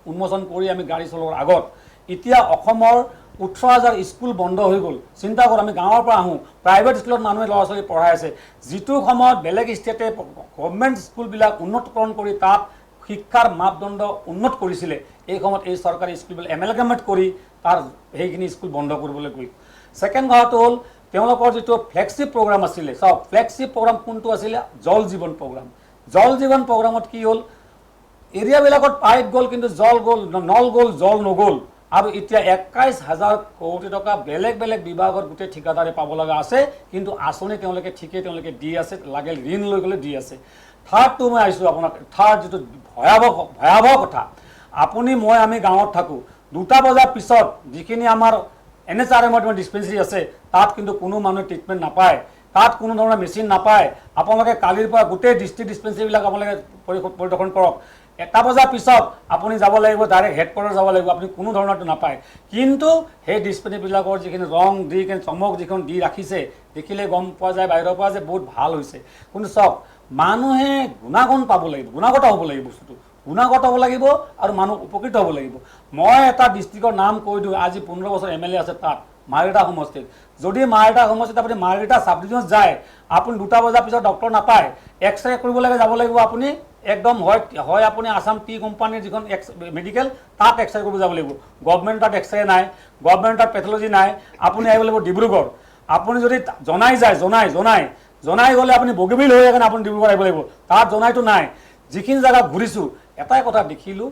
উন্মোচন কৰি আমি গাড়ী চলোৱাৰ আগত এতিয়া অসমৰ 18,000 স্কুল বন্ধ হৈ গ'ল। চিন্তা কৰক, আমি গাঁৱৰ পৰা আহোঁ, প্ৰাইভেট স্কুলত মানুহে ল'ৰা ছোৱালী পঢ়াই আছে, যিটো সময়ত বেলেগ ষ্টেটে গভৰ্ণমেণ্ট স্কুলবিলাক উন্নতকৰণ কৰি তাত শিক্ষাৰ মাপদণ্ড উন্নত কৰিছিলে, এই সময়ত এই চৰকাৰী স্কুলবিলাক এমেলগামেট কৰি তাৰ সেইখিনি স্কুল বন্ধ কৰিবলৈ গৈ। ছেকেণ্ড কথাটো হ'ল তেওঁলোকৰ যিটো ফ্লেগশ্বিপ প্ৰগ্ৰাম আছিলে, চাওক ফ্লেগশ্বিপ প্ৰগ্ৰাম কোনটো আছিলে, জল জীৱন প্ৰগ্ৰাম। জল জীৱন প্ৰগ্ৰামত কি হ'ল, এৰিয়াবিলাকত পাইপ গ'ল কিন্তু নল গ'ল, জল নগ'ল। আৰু এতিয়া 21,000 কোটি টকা বেলেগ বেলেগ বিভাগত গোটেই ঠিকাদাৰে পাব লগা আছে, কিন্তু আঁচনি তেওঁলোকে তেওঁলোকে দি আছে, লাগে ঋণ লৈ গ'লে দি আছে। থাৰ্ডটো মই আহিছোঁ আপোনাক, থাৰ্ড যিটো ভয়াৱহ কথা, আমি গাঁৱত থাকোঁ, 2টা বজাৰ পিছত যিখিনি আমাৰ NHRM ডিছপেঞ্চাৰী আছে তাত কিন্তু কোনো মানুহে ট্ৰিটমেণ্ট নাপায়, তাত কোনো ধৰণৰ মেচিন নাপায়। আপোনালোকে কালিৰ পৰা গোটেই ডিষ্ট্ৰিক্ট ডিছপেঞ্চাৰীবিলাক আপোনালোকে পৰিদৰ্শন কৰক। 1টা বজাৰ পিছত আপুনি যাব লাগিব, ডাইৰেক্ট হেডকোৱাৰ্টাৰ যাব লাগিব, আপুনি কোনো ধৰণৰটো নাপায়। কিন্তু সেই ডিছপেঞ্চাৰীবিলাকৰ যিখিনি ৰং দি চমক যিখন দি ৰাখিছে, দেখিলে গম পোৱা যায় বাহিৰৰ পৰা যে বহুত ভাল হৈছে। কিন্তু চাওক, মানুহে গুণাগুণ পাব লাগিব, গুণাগত হ'ব লাগিব, বস্তুটো গুণাগত হ'ব লাগিব আৰু মানুহ উপকৃত হ'ব লাগিব। মই এটা ডিষ্ট্ৰিক্টৰ নাম কৈ দিওঁ, আজি 15 বছৰ MLA আছে তাত, মাৰ্ঘেৰিটা সমষ্টিত। যদি মাৰ্ঘেৰিটা সমষ্টিত আপুনি মাৰ্ঘেৰিটা চাব ডিভিজনত যায়, আপুনি 2টা বজাৰ পিছত ডক্টৰ নাপায়, এক্সৰে কৰিব লাগে, যাব লাগিব আপুনি একদম হয় আপুনি আছাম টি কোম্পানীৰ যিখন মেডিকেল তাত এক্সৰে কৰিব যাব লাগিব। গভৰ্ণমেণ্ট তাত এক্সৰে নাই, গভৰ্ণমেণ্ট তাত পেথলজি নাই, আপুনি আহিব লাগিব ডিব্ৰুগড়। আপুনি যদি জনাই গ'লে আপুনি বগীবিল হৈ কাৰণে আপুনি ডিব্ৰুগড় আহিব লাগিব, তাত জনাইটো নাই। যিখিনি জেগা ঘূৰিছোঁ, এটাই কথা দেখিলোঁ,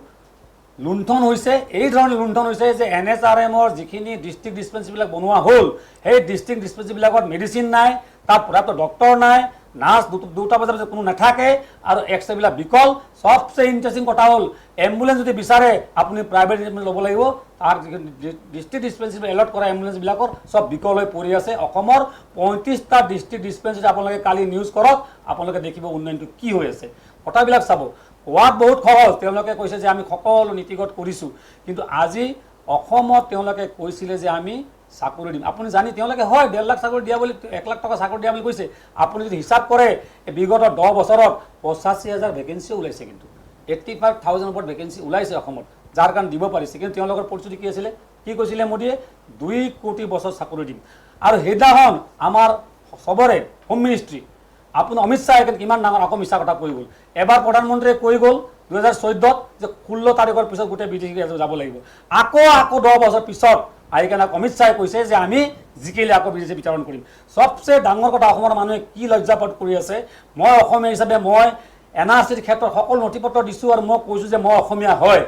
লুণ্ঠন হৈছে। এই ধৰণে লুণ্ঠন হৈছে যে NHRMৰ যিখিনি ডিষ্ট্ৰিক্ট ডিছপেঞ্চাৰীবিলাক বনোৱা হ'ল, সেই ডিষ্ট্ৰিক্ট ডিছপেঞ্চাৰীবিলাকত মেডিচিন নাই, তাত পৰ্যাপ্ত ডক্টৰ নাই, নাৰ্ছ 2টা বজাৰ পিছত কোনো নাথাকে, আৰু এক্সৰেবিলাক বিকল। চবচে ইণ্টাৰেষ্টিং কথা হ'ল, এম্বুলেঞ্চ যদি বিচাৰে আপুনি প্ৰাইভেট ল'ব লাগিব, তাৰ ডিষ্ট্ৰিক্ট ডিছপেঞ্চাৰী এলট কৰা এম্বুলেঞ্চবিলাকৰ চব বিকল হৈ পৰি আছে। অসমৰ 35টা ডিষ্ট্ৰিক্ট ডিছপেঞ্চাৰী আপোনালোকে কালি নিউজ কৰক, আপোনালোকে দেখিব উন্নয়নটো কি হৈ আছে। কথাবিলাক চাব, কোৱাত বহুত সহজ, তেওঁলোকে কৈছে যে আমি সকলো নীতিগত কৰিছোঁ, কিন্তু আজি অসমত তেওঁলোকে কৈছিলে যে আমি চাকৰি দিম। আপুনি জানি তেওঁলোকে হয় 1.5 লাখ চাকৰি দিয়া বুলি, 1 লাখ টকা চাকৰি দিয়া বুলি কৈছে। আপুনি যদি হিচাপ কৰে বিগত 10 বছৰত 85,000 ভেকেঞ্চি ওলাইছে, কিন্তু 85,000 ওপৰত ভেকেঞ্চি ওলাইছে অসমত, যাৰ কাৰণে দিব পাৰিছে। কিন্তু তেওঁলোকৰ প্ৰতিশ্ৰুতি কি আছিলে, কি কৈছিলে মোদীয়ে, 2 কোটি বছৰ চাকৰি দিম। আৰু সেইদিনাখন আমাৰ চবৰে হোম মিনিষ্ট্ৰী আপুনি অমিত শ্বাহে কিমান ডাঙৰ আকৌ মিছা কথা কৈ গ'ল। এবাৰ প্ৰধানমন্ত্ৰীয়ে কৈ গ'ল 2014 যে 16 তাৰিখৰ পিছত গোটেই বিদেশী যাব লাগিব। আকৌ 10 বছৰ পিছত আহি কেনে অমিত শ্বাহে কৈছে যে আমি জিকিলে আকৌ বিদেশী বিতৰণ কৰিম। চবচে ডাঙৰ কথা, অসমৰ মানুহে কি লজ্জাপাত কৰি আছে, মই অসমীয়া হিচাপে মই NRCৰ ক্ষেত্ৰত সকলো নথি পত্ৰ দিছোঁ আৰু মই কৈছোঁ যে মই অসমীয়া হয়।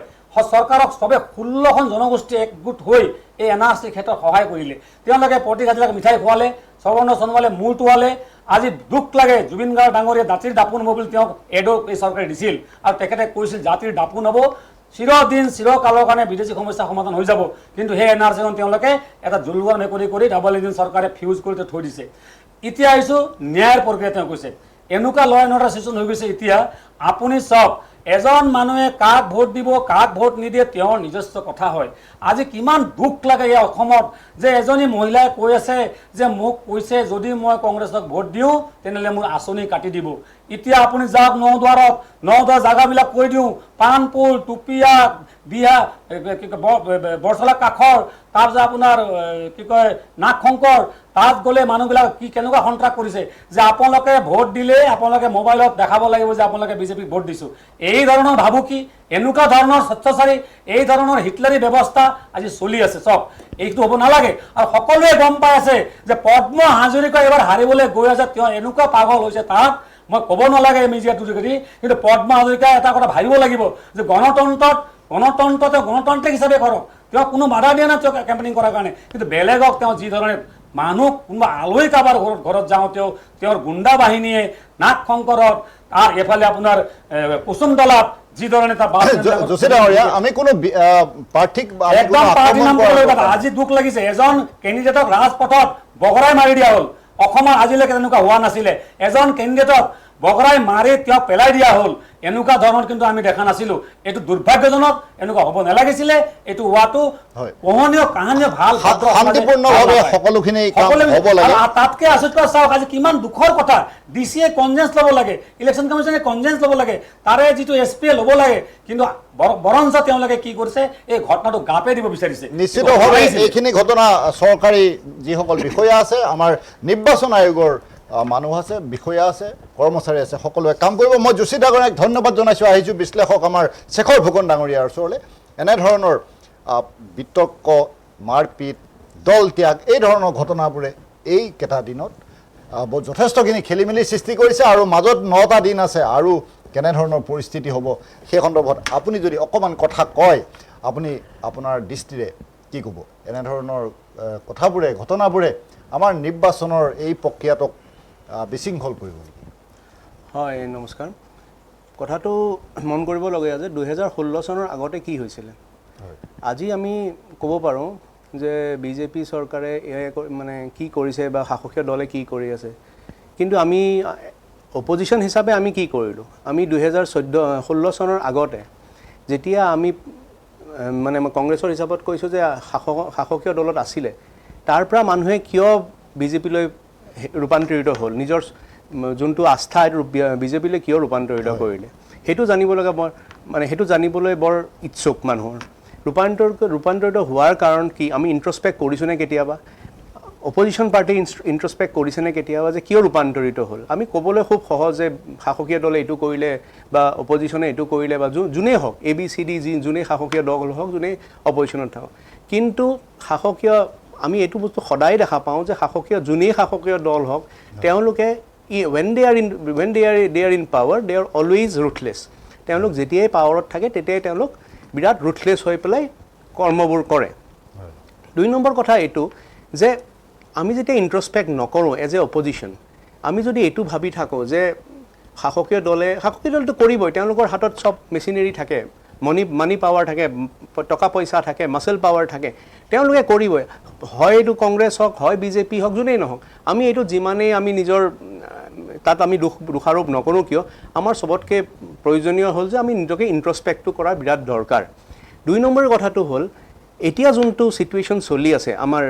চৰকাৰক চবে 16খন জনগোষ্ঠী একগোট হৈ এই NRCৰ ক্ষেত্ৰত সহায় কৰিলে। তেওঁলোকে প্ৰতি হাজিলাক মিঠাই খোৱালে, সৰ্বৰ্ণ চনোৱালে, মূৰ টোৱালে। আজি দুখ লাগে, জুবিন গাৰ্গ ডাঙৰীয়া জাতিৰ দাপোন হ'ব বুলি তেওঁক এডো এই চৰকাৰে দিছিল, আৰু তেখেতে কৈছিল জাতিৰ দাপোন হ'ব, চিৰদিন চিৰকালৰ কাৰণে বিদেশী সমস্যা সমাধান হৈ যাব। কিন্তু সেই NRCখন তেওঁলোকে এটা জুলুৱাৰ মেকুৰি কৰি ডাবল ইঞ্জিন চৰকাৰে ফিউজ কৰি থৈ দিছে। এতিয়া আহিছোঁ ন্যায়ৰ প্ৰক্ৰিয়া। তেওঁ কৈছে এনেকুৱা ল এণ্ড অৰ্ডাৰ চিচুৱেশ্যন হৈ গৈছে। এতিয়া আপুনি চাওক, এজন মানুহে কাক ভোট দিব, কাক ভোট নিদিয়ে তেওঁৰ নিজস্ব কথা হয়। আজি কিমান দুখ লাগে এই অসমত যে এজনী মহিলাই কৈ আছে যে মোক কৈছে যদি মই কংগ্ৰেছক ভোট দিওঁ তেনেহ'লে মোৰ আঁচনি কাটি দিব। এতিয়া আপুনি যাওক নদুৱাৰ জাগাবিলাক কৈ দিওঁ, পাণপুৰ, টুপিয়া, দিহা, বৰচলা কাষৰ, তাৰপিছত আপোনাৰ কি কয় নাগশংকৰ, তাত গ'লে মানুহবিলাক কেনেকুৱা সন্ত্ৰাস কৰিছে যে আপোনালোকে ভোট দিলে আপোনালোকে মোবাইলত দেখাব লাগিব যে আপোনালোকে বিজেপিক ভোট দিছোঁ। এই ধৰণৰ ভাবুকি, এনেকুৱা ধৰণৰ স্বচ্ছচাৰী, এই ধৰণৰ হিটলাৰী ব্যৱস্থা আজি চলি আছে। চাওক, এইটো হ'ব নালাগে। আৰু সকলোৱে গম পাই আছে যে পদ্ম হাজৰিকা এইবাৰ হাৰিবলৈ গৈ আছে, তেওঁ এনেকুৱা পাগল হৈছে তাত মই ক'ব নালাগে মিডিয়াটোৰ যোগেদি, কিন্তু পদ্ম হাজৰিকাই এটা কথা ভাবিব লাগিব যে গণতান্ত্ৰিক হিচাপে কৰক, তেওঁ কোনো বাধা দিয়া নাই তেওঁ কেম্পেইনিং কৰাৰ কাৰণে, কিন্তু বেলেগক তেওঁ যি ধৰণে মানুহ কোনোবা আলহী কাৰোবাৰ ঘৰত যাওঁতেও তেওঁৰ গুণ্ডা বাহিনীয়ে নাগশংকৰত আৰু এফালে আপোনাৰ কুসুমতলাত যি ধৰণে যোশী ডাঙৰীয়া, আমি কোনো প্ৰাৰ্থীক একদম পাৰ্টি নাম ক'বলৈ কথা। আজি দুখ লাগিছে, এজন কেণ্ডিডেটক ৰাজপথত বগৰাই মাৰি দিয়া হ'ল। অসমত আজিলৈকে তেনেকুৱা হোৱা নাছিলে। এজন কেণ্ডিডেটক বগৰাই মাৰি তেওঁক পেলাই দিয়া হ'ল। এনেকুৱা ধৰণৰ কিন্তু আমি দেখা নাছিলোঁ। এইটো দুৰ্ভাগ্যজনক, এনেকুৱা হ'ব নালাগিছিলে। এইটো হোৱাটো পোহনীয় কাহানীয় ভাল শান্তিপূৰ্ণভাৱে সকলোখিনি হ'ব লাগে। তাতকৈ আচৰিত কথা চাওক, আজি কিমান দুখৰ কথা। ডিচিয়ে কনজেন্স ল'ব লাগে, ইলেকশ্যন কমিশ্যনে কনজেন্স ল'ব লাগে, তাৰে যিটো এছপিয়ে ল'ব লাগে, কিন্তু বৰঞ্চ তেওঁলোকে কি কৰিছে, এই ঘটনাটো গাপে দিব বিচাৰিছে। নিশ্চিতভাৱে এইখিনি ঘটনা চৰকাৰী যিসকল বিষয়া আছে, আমাৰ নিৰ্বাচন আয়োগৰ মানুহ আছে, বিষয়া আছে, কৰ্মচাৰী আছে, সকলোৱে কাম কৰিব। মই যোশী ডাঙৰীয়াক ধন্যবাদ জনাইছোঁ। আহিছোঁ বিশ্লেষক আমাৰ শেখৰ ফুকন ডাঙৰীয়াৰ ওচৰলৈ। এনেধৰণৰ বিতৰ্ক, মাৰপিট, দল ত্যাগ, এই ধৰণৰ ঘটনাবোৰে এইকেইটা দিনত যথেষ্টখিনি খেলি মেলি সৃষ্টি কৰিছে, আৰু মাজত 9টা দিন আছে, আৰু কেনেধৰণৰ পৰিস্থিতি হ'ব সেই সন্দৰ্ভত আপুনি যদি অকণমান কথা কয়, আপুনি আপোনাৰ দৃষ্টিৰে কি ক'ব? এনেধৰণৰ কথাবোৰে, ঘটনাবোৰে আমাৰ নিৰ্বাচনৰ এই প্ৰক্ৰিয়াটোক বিশৃংখল কৰিব নেকি? হয়, নমস্কাৰ। কথাটো মন কৰিবলগীয়া যে 2016 চনৰ আগতে কি হৈছিলে। আজি আমি ক'ব পাৰোঁ যে বিজেপি চৰকাৰে মানে কি কৰিছে বা শাসকীয় দলে কি কৰি আছে, কিন্তু আমি অপজিশ্যন হিচাপে আমি কি কৰিলোঁ? আমি 2016 চনৰ আগতে যেতিয়া আমি মানে কংগ্ৰেছৰ হিচাপত কৈছোঁ যে শাসকীয় দলত আছিলে, তাৰ পৰা মানুহে কিয় বিজেপিলৈ ৰূপান্তৰিত হ'ল, নিজৰ যোনটো আস্থা এইটো বিজেপিলৈ কিয় ৰূপান্তৰিত কৰিলে, সেইটো জানিব লগা সেইটো জানিবলৈ বৰ ইচ্ছুক মানুহৰ। ৰূপান্তৰিত হোৱাৰ কাৰণ কি? আমি ইণ্ট্ৰস্পেক্ট কৰিছোঁনে কেতিয়াবা? অপজিশ্যন পাৰ্টি ইণ্ট্ৰস্পেক্ট কৰিছেনে কেতিয়াবা যে কিয় ৰূপান্তৰিত হ'ল? আমি ক'বলৈ খুব সহজ যে শাসকীয় দলে এইটো কৰিলে বা অপজিশ্যনে এইটো কৰিলে, বা যোনেই হওক, ABCD যোনেই শাসকীয় দল হওক, যোনেই অপজিশ্যনত থাকক, কিন্তু শাসকীয় আমি এইটো বস্তু সদায় দেখা পাওঁ যে যোনেই শাসকীয় দল হওক, তেওঁলোকে when they are in power, they are always ruthless. তেওঁলোক যেতিয়াই পাৱাৰত থাকে তেতিয়াই তেওঁলোক বিৰাট ৰুথলেছ হৈ পেলাই কৰ্মবোৰ কৰে। 2 নম্বৰ কথা এইটো যে আমি যেতিয়া ইণ্ট্ৰস্পেক্ট নকৰোঁ এজ এ অপজিশ্যন, আমি যদি এইটো ভাবি থাকোঁ যে শাসকীয় দলটো কৰিবই, তেওঁলোকৰ হাতত চব মেচিনেৰী থাকে, মানি পাৱাৰ থাকে, টকা পইচা থাকে, মাচল পাৱাৰ থাকে, তেওঁলোকে কৰিবই। হয় এইটো কংগ্ৰেছ হওক, হয় বিজেপি হওক, যোনেই নহওক, আমি এইটো যিমানেই আমি নিজৰ তাত আমি দোষাৰোপ নকৰোঁ কিয়, আমাৰ চবতকৈ প্ৰয়োজনীয় হ'ল যে আমি নিজকে ইণ্ট্ৰস্পেক্টটো কৰা বিৰাট দৰকাৰ। 2 নম্বৰ কথাটো হ'ল, এতিয়া যোনটো ছিটুৱেশ্যন চলি আছে আমাৰ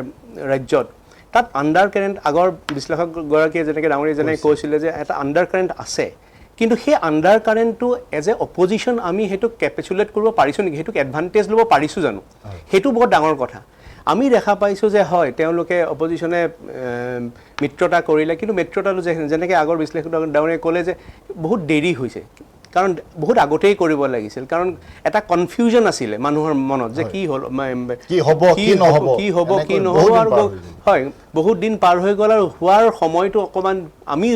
ৰাজ্যত, তাত আণ্ডাৰ কাৰেণ্ট, আগৰ বিশ্লেষকগৰাকীয়ে যেনেকৈ ডাঙৰীয়ে কৈছিলে যে এটা আণ্ডাৰ কাৰেণ্ট আছে, কিন্তু সেই আণ্ডাৰ কাৰেণ্টটো এজ এ অপজিশ্যন আমি সেইটোক কেপিচুলেট কৰিব পাৰিছোঁ নেকি, সেইটোক এডভান্টেজ ল'ব পাৰিছোঁ জানো, সেইটো বৰ ডাঙৰ কথা। আমি দেখা পাইছোঁ যে হয় তেওঁলোকে অপজিশ্যনে মিত্ৰতা কৰিলে, কিন্তু মিত্ৰতাটো যেনেকৈ আগৰ বিশ্লেষক ডাঙৰীয়ে ক'লে যে বহুত দেৰি হৈছে, কাৰণ বহুত আগতেই কৰিব লাগিছিল, কাৰণ এটা কনফিউজন আছিলে মানুহৰ মনত যে কি হ'ল, কি হ'ব কি নহ'ব, আৰু হয় বহুত দিন পাৰ হৈ গ'ল, আৰু হোৱাৰ সময়টো অকণমান আমি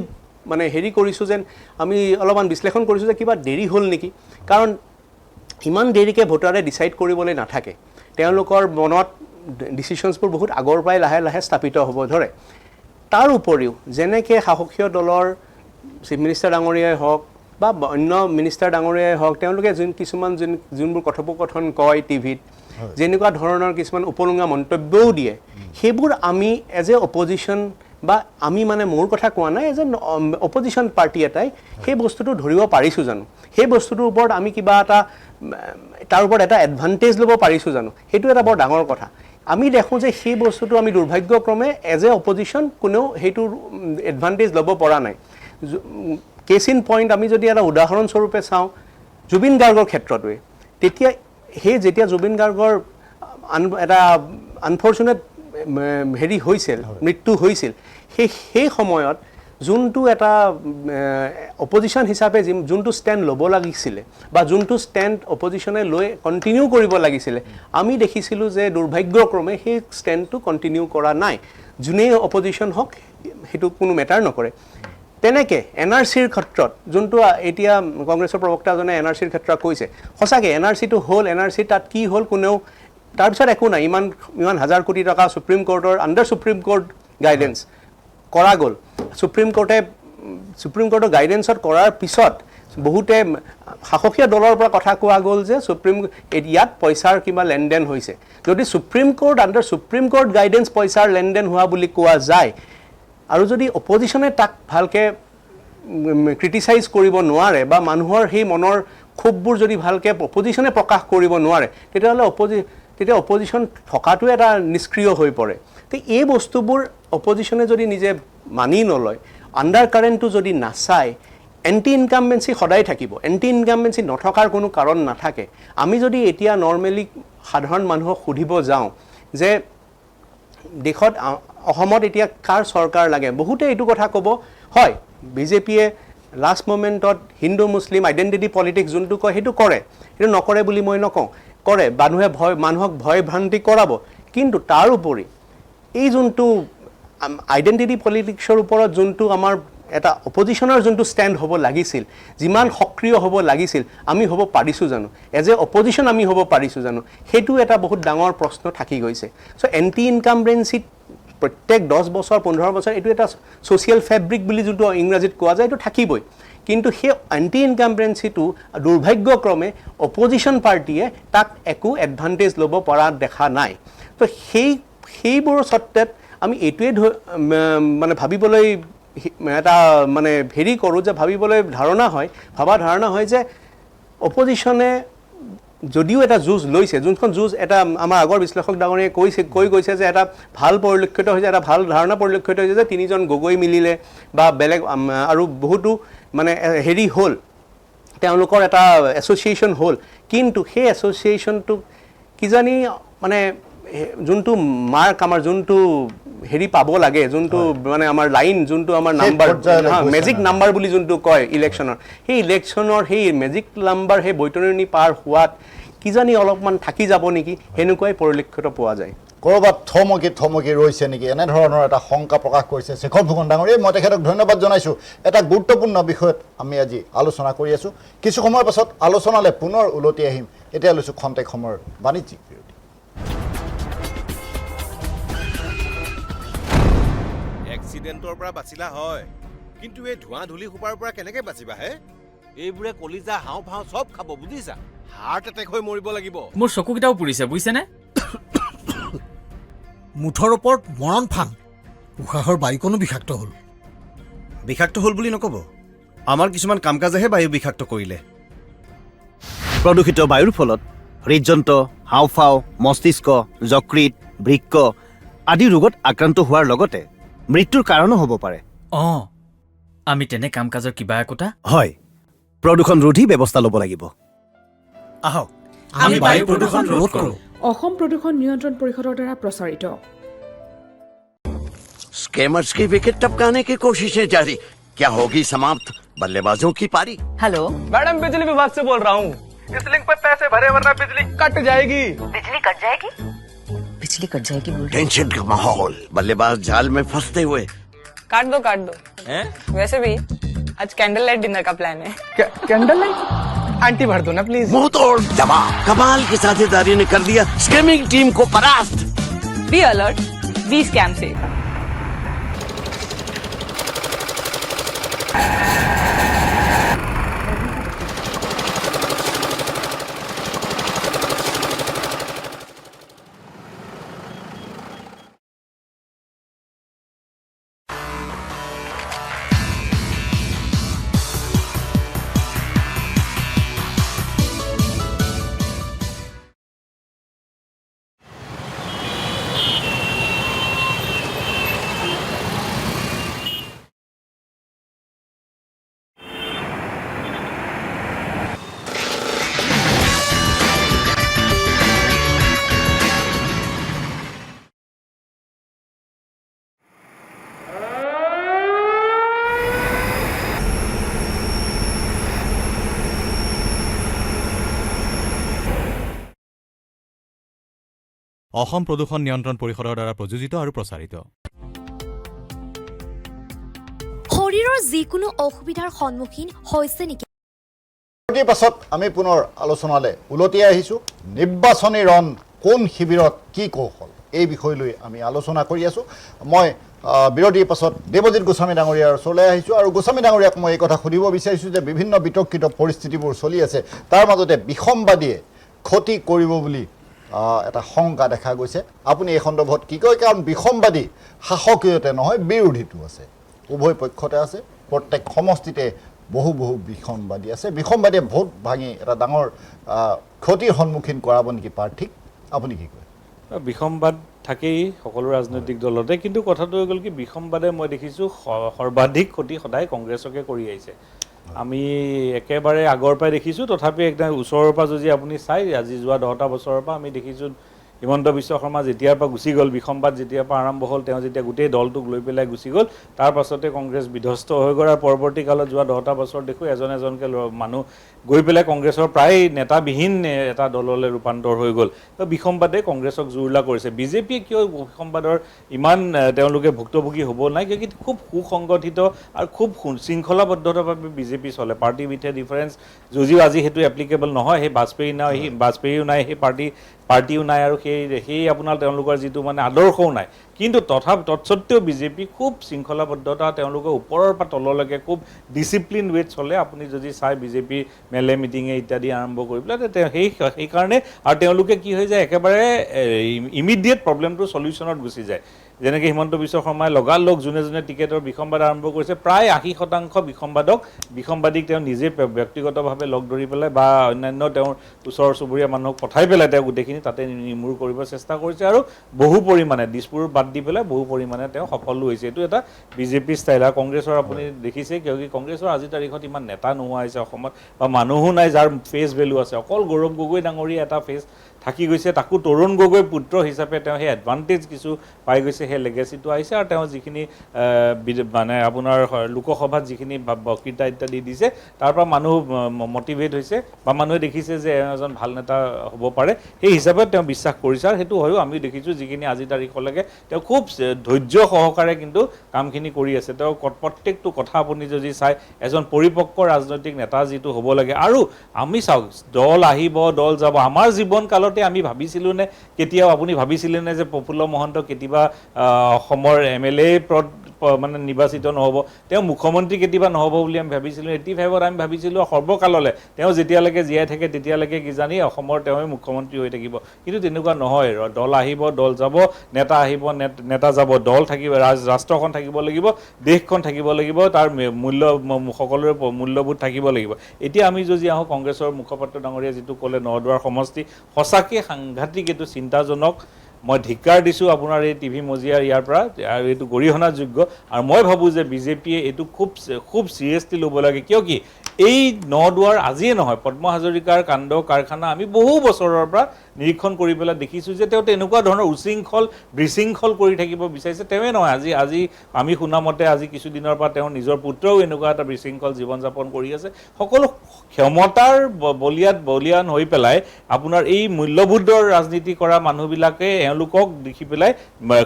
হেৰি কৰিছোঁ যেন আমি অলপমান বিশ্লেষণ কৰিছোঁ যে কিবা দেৰি হ'ল নেকি, কাৰণ ইমান দেৰিকৈ ভোটাৰে ডিচাইড কৰিবলৈ নাথাকে, তেওঁলোকৰ মনত ডিচিশ্যনছবোৰ বহুত আগৰ পৰাই লাহে লাহে স্থাপিত হ'ব ধৰে। তাৰ উপৰিও যেনেকৈ শাসকীয় দলৰ চিফ মিনিষ্টাৰ ডাঙৰীয়াই হওক বা অন্য মিনিষ্টাৰ ডাঙৰীয়াই হওক, তেওঁলোকে যোনবোৰ কথোপকথন কয় টিভিত, যেনেকুৱা ধৰণৰ কিছুমান উপলুঙা মন্তব্যও দিয়ে, সেইবোৰ আমি এজ এ অপজিশ্যন বা আমি মোৰ কথা কোৱা নাই, এজ এ অপজিশ্যন পাৰ্টি এটাই সেই বস্তুটো ধৰিব পাৰিছোঁ জানো, সেই বস্তুটোৰ ওপৰত আমি কিবা এটা তাৰ ওপৰত এটা এডভান্টেজ ল'ব পাৰিছোঁ জানো, সেইটো এটা বৰ ডাঙৰ কথা। আমি দেখোঁ যে সেই বস্তুটো আমি দুৰ্ভাগ্যক্ৰমে এজ এ অপজিশ্যন কোনেও সেইটোৰ এডভান্টেজ ল'ব পৰা নাই। কেছ ইন পইণ্ট আমি যদি এটা উদাহৰণস্বৰূপে চাওঁ জুবিন গাৰ্গৰ ক্ষেত্ৰটোৱে, তেতিয়া যেতিয়া জুবিন গাৰ্গৰ এটা আনফৰ্চুনেট হেৰি হৈছিল, মৃত্যু হৈছিল, সেই সময়ত যোনটো এটা অপজিশ্যন হিচাপে যোনটো ষ্টেণ্ড ল'ব লাগিছিলে বা যোনটো ষ্টেণ্ড অপজিশ্যনে লৈ কণ্টিনিউ কৰিব লাগিছিলে, আমি দেখিছিলোঁ যে দুৰ্ভাগ্যক্ৰমে সেই ষ্টেণ্ডটো কণ্টিনিউ কৰা নাই। যোনেই অপজিশ্যন হওক সেইটো কোনো মেটাৰ নকৰে। তেনেকৈ NRCৰ ক্ষেত্ৰত যোনটো এতিয়া কংগ্ৰেছৰ প্ৰবক্তাজনে NRCৰ ক্ষেত্ৰত কৈছে, সঁচাকৈ NRCটো হ'ল, NRC তাত কি হ'ল কোনেও, তাৰপিছত একো নাই, ইমান হাজাৰ কোটি টকা সুপ্ৰিম কোৰ্টৰ আণ্ডাৰ সুপ্ৰিম কোৰ্ট গাইডেন্স কৰা গ'ল। সুপ্ৰিম কোৰ্টৰ গাইডেন্সত কৰাৰ পিছত বহুতে শাসকীয় দলৰ পৰা কথা কোৱা গ'ল যে ইয়াত পইচাৰ কিবা লেনদেন হৈছে। যদি supreme court under supreme court guidance পইচাৰ লেনদেন হোৱা বুলি কোৱা যায়, আৰু যদি অপজিশ্যনে তাক ভালকৈ ক্ৰিটিচাইজ কৰিব নোৱাৰে বা মানুহৰ সেই মনৰ ক্ষোভবোৰ যদি ভালকৈ অপজিশ্যনে প্ৰকাশ কৰিব নোৱাৰে, তেতিয়া অপজিশ্যন থকাটোৱে এটা নিষ্ক্ৰিয় হৈ পৰে। তো এই বস্তুবোৰ অপজিশ্যনে যদি নিজে মানি নলয়, আণ্ডাৰ কাৰেণ্টটো যদি নাচায়, এণ্টি ইনকামবেঞ্চি সদায় থাকিব। এণ্টি ইনকামবেঞ্চি নথকাৰ কোনো কাৰণ নাথাকে। আমি যদি এতিয়া নৰ্মেলি সাধাৰণ মানুহক সুধিব যাওঁ যে দেশত অসমত এতিয়া কাৰ চৰকাৰ লাগে, বহুতে এইটো কথা ক'ব, হয় বিজেপিয়ে লাষ্ট মমেণ্টত হিন্দু মুছলিম আইডেণ্টিটি পলিটিক্স যোনটো কয় সেইটো কৰে, সেইটো নকৰে বুলি মই নকওঁ, কৰে, মানুহক ভয় ভ্ৰান্তি কৰাব। কিন্তু তাৰ উপৰি এই যোনটো আইডেণ্টিটি পলিটিক্সৰ ওপৰত যোনটো আমাৰ এটা অপজিশ্যনৰ যোনটো ষ্টেণ্ড হ'ব লাগিছিল, যিমান সক্ৰিয় হ'ব লাগিছিল, আমি হ'ব পাৰিছোঁ জানো? এজ এ অপজিশ্যন আমি হ'ব পাৰিছোঁ জানো? সেইটো এটা বহুত ডাঙৰ প্ৰশ্ন থাকি গৈছে। চ' এণ্টি ইনকামবেঞ্চিত প্ৰত্যেক 10 বছৰ 15 বছৰ এইটো এটা ছ'চিয়েল ফেব্ৰিক বুলি যোনটো ইংৰাজীত কোৱা যায়, এইটো থাকিবই। কিন্তু সেই এণ্টি ইনকামবেঞ্চিটো দুৰ্ভাগ্যক্ৰমে অপজিশ্যন পাৰ্টীয়ে তাক একো এডভান্টেজ ল'ব পৰা দেখা নাই। তো সেইবোৰৰ স্বত্বেত আমি এইটোৱে মানে ভাবিবলৈ এটা মানে হেৰি কৰোঁ যে ভাবা ধাৰণা হয় যে অপজিশ্যনে যদিও এটা যুঁজ লৈছে, যোনখন যুঁজ এটা আমাৰ আগৰ বিশ্লেষক ডাঙৰীয়ে কৈ গৈছে যে এটা ভাল পৰিলক্ষিত হৈছে, এটা ভাল ধাৰণা পৰিলক্ষিত হৈছে যে 3জন গগৈ মিলিলে বা বেলেগ আৰু বহুতো মানে হেৰি হ'ল, তেওঁলোকৰ এটা এছ'চিয়েশ্যন হ'ল। কিন্তু সেই এছ'চিয়েশ্যনটো কিজানি মানে যোনটো মাৰ্ক আমাৰ যোনটো হেৰি পাব লাগে, যোনটো মানে আমাৰ লাইন, যোনটো আমাৰ নাম্বাৰ, মেজিক নাম্বাৰ বুলি যোনটো কয় ইলেকশ্যনৰ, সেই ইলেকশ্যনৰ সেই মেজিক নাম্বাৰ সেই বৈতৰণি পাৰ হোৱাত কিজানি অলপমান থাকি যাব নেকি, সেনেকুৱাই পৰিলক্ষিত পোৱা যায়। ক'ৰবাত থমকি ৰৈছে নেকি, এনেধৰণৰ এটা শংকা প্ৰকাশ কৰিছে শেখৰ ফুকন ডাঙৰীয়াই। মই তেখেতক ধন্যবাদ জনাইছোঁ। এটা গুৰুত্বপূৰ্ণ বিষয়ত আমি আজি আলোচনা কৰি আছোঁ। কিছু সময়ৰ পাছত আলোচনালৈ পুনৰ উলটি আহিম। এতিয়া লৈছোঁ খন্তেক সময়ৰ বাণিজ্যিক বিৰতি। এক্সিডেণ্টৰ পৰা বাচিলা হয়, কিন্তু এই ধোঁৱা ধূলি সোপাৰ পৰা কেনেকৈ বাচিবা হে? এইবোৰে কলিজা হাওঁফাওঁ চব খাব, বুজিছা? হাৰ্ট এটেক হৈ মৰিব লাগিব। মোৰ চকুকেইটাও পুৰিছে, বুজিছেনে? মুঠৰ ওপৰত মৰণ ফান, উশাহৰ বায়ুকণো বিষাক্ত হ'ল। বিষাক্ত হ'ল বুলি নক'ব, আমাৰ কিছুমান কাম কাজেহে বায়ু বিষাক্ত কৰিলে। প্ৰদূষিত বায়ুৰ ফলত হৃদযন্ত্ৰ, হাওঁফাওঁ, মস্তিষ্ক, যকৃত, বৃক্ক আদি ৰোগত আক্ৰান্ত হোৱাৰ লগতে মৃত্যুৰ কাৰণো হ'ব পাৰে। আমি তেনে কাম কাজৰ কিবা একোটা হয়, প্ৰদূষণ ৰোধী ব্যৱস্থা ল'ব লাগিব। আহক আমি বায়ু প্ৰদূষণ ৰোধ কৰোঁ। অসম প্ৰদূষণ নিয়ন্ত্ৰণ পৰিষদৰ দ্বাৰা প্ৰচাৰিত। स्कैमर्स की विकेट टपकाने की कोशिशें जारी, क्या होगी समाप्त बल्लेबाजों की पारी? हेलो मैडम, बिजली विभाग से बोल रहा हूँ। इस लिंक पर पैसे भरे वरना बिजली कट जाएगी। बिजली कट जाएगी? बिजली कट जाएगी बोल रहे? टेंशन का माहौल, बल्लेबाज जाल में फंसते हुए। काट दो वैसे भी आज कैंडल लाइट डिनर का प्लान है। कैंडल लाइट आंटी भर दो ना प्लीज। मुंह तोड़ जवाब, कमाल की साझेदारी ने कर दिया स्कैमिंग टीम को परास्त। बी अलर्ट, बी स्कैम से। অসম প্ৰদূষণ নিয়ন্ত্ৰণ পৰিষদৰ দ্বাৰা প্ৰযোজিত আৰু প্ৰচাৰিত। শৰীৰৰ যিকোনো অসুবিধাৰ সন্মুখীন হৈছে নেকি? বিৰতিৰ পাছত আমি পুনৰ আলোচনালৈ উলটি আহিছোঁ। নিৰ্বাচনী ৰণ কোন শিবিৰত কি কৌশল, এই বিষয় লৈ আমি আলোচনা কৰি আছোঁ। মই বিৰতিৰ পাছত দেৱজিৎ গোস্বামী ডাঙৰীয়াৰ ওচৰলৈ আহিছোঁ আৰু গোস্বামী ডাঙৰীয়াক মই এই কথা সুধিব বিচাৰিছোঁ যে বিভিন্ন বিতৰ্কিত পৰিস্থিতিবোৰ চলি আছে, তাৰ মাজতে বিসম্বাদীয়ে ক্ষতি কৰিব বুলি এটা শংকা দেখা গৈছে। আপুনি এই সন্দৰ্ভত কি কয়? কাৰণ বিসম্বাদী শাসকীয়তে নহয়, বিৰোধীটো আছে, উভয় পক্ষতে আছে, প্ৰত্যেক সমষ্টিতে বহু বিসম্বাদী আছে। বিসম্বাদীয়ে ভোট ভাঙি এটা ডাঙৰ ক্ষতিৰ সন্মুখীন কৰাব নেকি প্ৰাৰ্থীক? আপুনি কি কয়? বিসম্বাদ থাকেই সকলো ৰাজনৈতিক দলতে, কিন্তু কথাটো হৈ গ'ল কি বিসম্বাদে মই দেখিছোঁ সৰ্বাধিক ক্ষতি সদায় কংগ্ৰেছকে কৰি আহিছে। আমি একেবাৰে আগৰ পৰাই দেখিছোঁ, তথাপি একদম ওচৰৰ পৰা যদি আপুনি চাই আজি যোৱা 10টা বছৰৰ পৰা আমি দেখিছোঁ হিমন্ত বিশ্ব শৰ্মা যেতিয়াৰ পৰা গুচি গ'ল, বিসম্বাদ যেতিয়াৰ পৰা আৰম্ভ হ'ল, তেওঁ যেতিয়া গোটেই দলটোক লৈ পেলাই গুচি গ'ল, তাৰ পাছতে কংগ্ৰেছ বিধ্বস্ত হৈ গ'ল। আৰু পৰৱৰ্তী কালত যোৱা 10টা বছৰ দেখোঁ এজনকৈ মানুহ গৈ পেলাই কংগ্ৰেছৰ প্ৰায় নেতাবিহীন এটা দললৈ ৰূপান্তৰ হৈ গ'ল। তো বিসম্বাদে কংগ্ৰেছক জুৰুলা কৰিছে। বিজেপিয়ে কিয় বিসম্বাদৰ ইমান তেওঁলোকে ভুক্তভোগী হ'ব নাই? কিয় খুব সুসংগঠিত আৰু খুব শৃংখলাবদ্ধতাভাৱে বিজেপি চলে। পাৰ্টি উইথ এ ডিফাৰেঞ্চ, যদিও আজি সেইটো এপ্লিকেবল নহয়, সেই বাজপেয়ীও নাই, সেই পাৰ্টিও নাই, আৰু সেই আপোনাৰ তেওঁলোকৰ যিটো মানে আদৰ্শও নাই। কিন্তু তৎসত্ত্বেও বিজেপি খুব শৃংখলাবদ্ধতা, তেওঁলোকে ওপৰৰ পৰা তললৈকে খুব ডিচিপ্লিন ৱেত চলে। আপুনি যদি চাই বিজেপিৰ মেলে মিটিঙে ইত্যাদি আৰম্ভ কৰি পেলাই সেইকাৰণে, আৰু তেওঁলোকে কি হৈ যায় একেবাৰে ইমিডিয়েট প্ৰব্লেমটো চলিউশ্যনত গুচি যায়। যেনেকৈ হিমন্ত বিশ্ব শৰ্মাই লগালগ যোনে টিকেটৰ বিসম্বাদ আৰম্ভ কৰিছে, প্ৰায় 80% বিসম্বাদীক তেওঁ নিজে ব্যক্তিগতভাৱে লগ ধৰি পেলাই বা অন্যান্য তেওঁৰ ওচৰ চুবুৰীয়া মানুহক পঠাই পেলাই তেওঁ গোটেইখিনি তাতে নিমূৰ কৰিব চেষ্টা কৰিছে, আৰু বহু পৰিমাণে দিছপুৰ বাদ দি পেলাই বহু পৰিমাণে তেওঁ সফলো হৈছে। এইটো এটা বিজেপি ষ্টাইল। আৰু কংগ্ৰেছৰ আপুনি দেখিছে, কিয় কি কংগ্ৰেছৰ আজিৰ তাৰিখত ইমান নেতা নোহোৱা হৈছে অসমত, বা মানুহো নাই যাৰ ফেচ ভেলু আছে। অকল গৌৰৱ গগৈ ডাঙৰীয়া এটা ফেচ থাকি গৈছে, তাকো তৰুণ গগৈ পুত্ৰ হিচাপে তেওঁ সেই এডভান্টেজ কিছু পাই গৈছে, সেই লেগেচিটো আহিছে। আৰু তেওঁ যিখিনি মানে আপোনাৰ লোকসভাত যিখিনি বক্তৃতা ইত্যাদি দিছে, তাৰ পৰা মানুহ মটিভেট হৈছে বা মানুহে দেখিছে যে এজন ভাল নেতা হ'ব পাৰে, সেই হিচাপত তেওঁ বিশ্বাস কৰিছে। আৰু সেইটো হয়ো আমি দেখিছোঁ, যিখিনি আজিৰ তাৰিখলৈকে তেওঁ খুব ধৈৰ্য সহকাৰে কিন্তু কামখিনি কৰি আছে। তেওঁ প্ৰত্যেকটো কথা আপুনি যদি চাই এজন পৰিপক্ক ৰাজনৈতিক নেতা যিটো হ'ব লাগে। আৰু আমি চাওক, দল আহিব দল যাব, আমাৰ জীৱন কালত আমি ভাবিছিলোঁ নে কেতিয়াও, আপুনি ভাবিছিলে নে যে প্ৰফুল্ল মহন্ত কেতিয়াবা অসমৰ MLA পদ মানে নিৰ্বাচিত নহ'ব, তেওঁ মুখ্যমন্ত্ৰী কেতিয়াবা নহ'ব বুলি আমি ভাবিছিলোঁ। 85ত আমি ভাবিছিলোঁ সৰ্বকাললৈ তেওঁ যেতিয়ালৈকে জীয়াই থাকে তেতিয়ালৈকে কিজানি অসমৰ তেওঁৱে মুখ্যমন্ত্ৰী হৈ থাকিব। কিন্তু তেনেকুৱা নহয়, দল আহিব দল যাব, নেতা আহিব নেতা যাব, দল থাকিব, ৰাষ্ট্ৰখন থাকিব লাগিব, দেশখন থাকিব লাগিব, তাৰ সকলোৰে মূল্যবোধ থাকিব লাগিব। এতিয়া আমি যদি আহোঁ কংগ্ৰেছৰ মুখপাত্ৰ ডাঙৰীয়া যিটো ক'লে নদুৱাৰ সমষ্টি, সঁচাকৈ সাংঘাতিক, এইটো চিন্তাজনক। মই ধিক্কাৰ দিছোঁ আপোনাৰ এই টিভি মজিয়াৰ ইয়াৰ পৰা, আৰু এইটো গৰিহণাযোগ্য। আৰু মই ভাবোঁ যে বিজেপিয়ে এইটো খুব চিৰিয়াছলি ল'ব লাগে। কিয় কি এই নদুৱাৰ আজিয়ে নহয়, পদ্ম হাজৰিকাৰ কাণ্ড কাৰখানা আমি বহু বছৰৰ পৰা নিৰীক্ষণ কৰি পেলাই দেখিছোঁ যে তেওঁ তেনেকুৱা ধৰণৰ বিশৃংখল কৰি থাকিব বিচাৰিছে। তেওঁৱে নহয়, আজি আমি শুনামতে আজি কিছুদিনৰ পৰা তেওঁৰ নিজৰ পুত্ৰও এনেকুৱা এটা বিশৃংখল জীৱন যাপন কৰি আছে। সকলো ক্ষমতাৰ বলিয়ান হৈ পেলাই আপোনাৰ এই মূল্যবোধৰ ৰাজনীতি কৰা মানুহবিলাকে এওঁলোকক দেখি পেলাই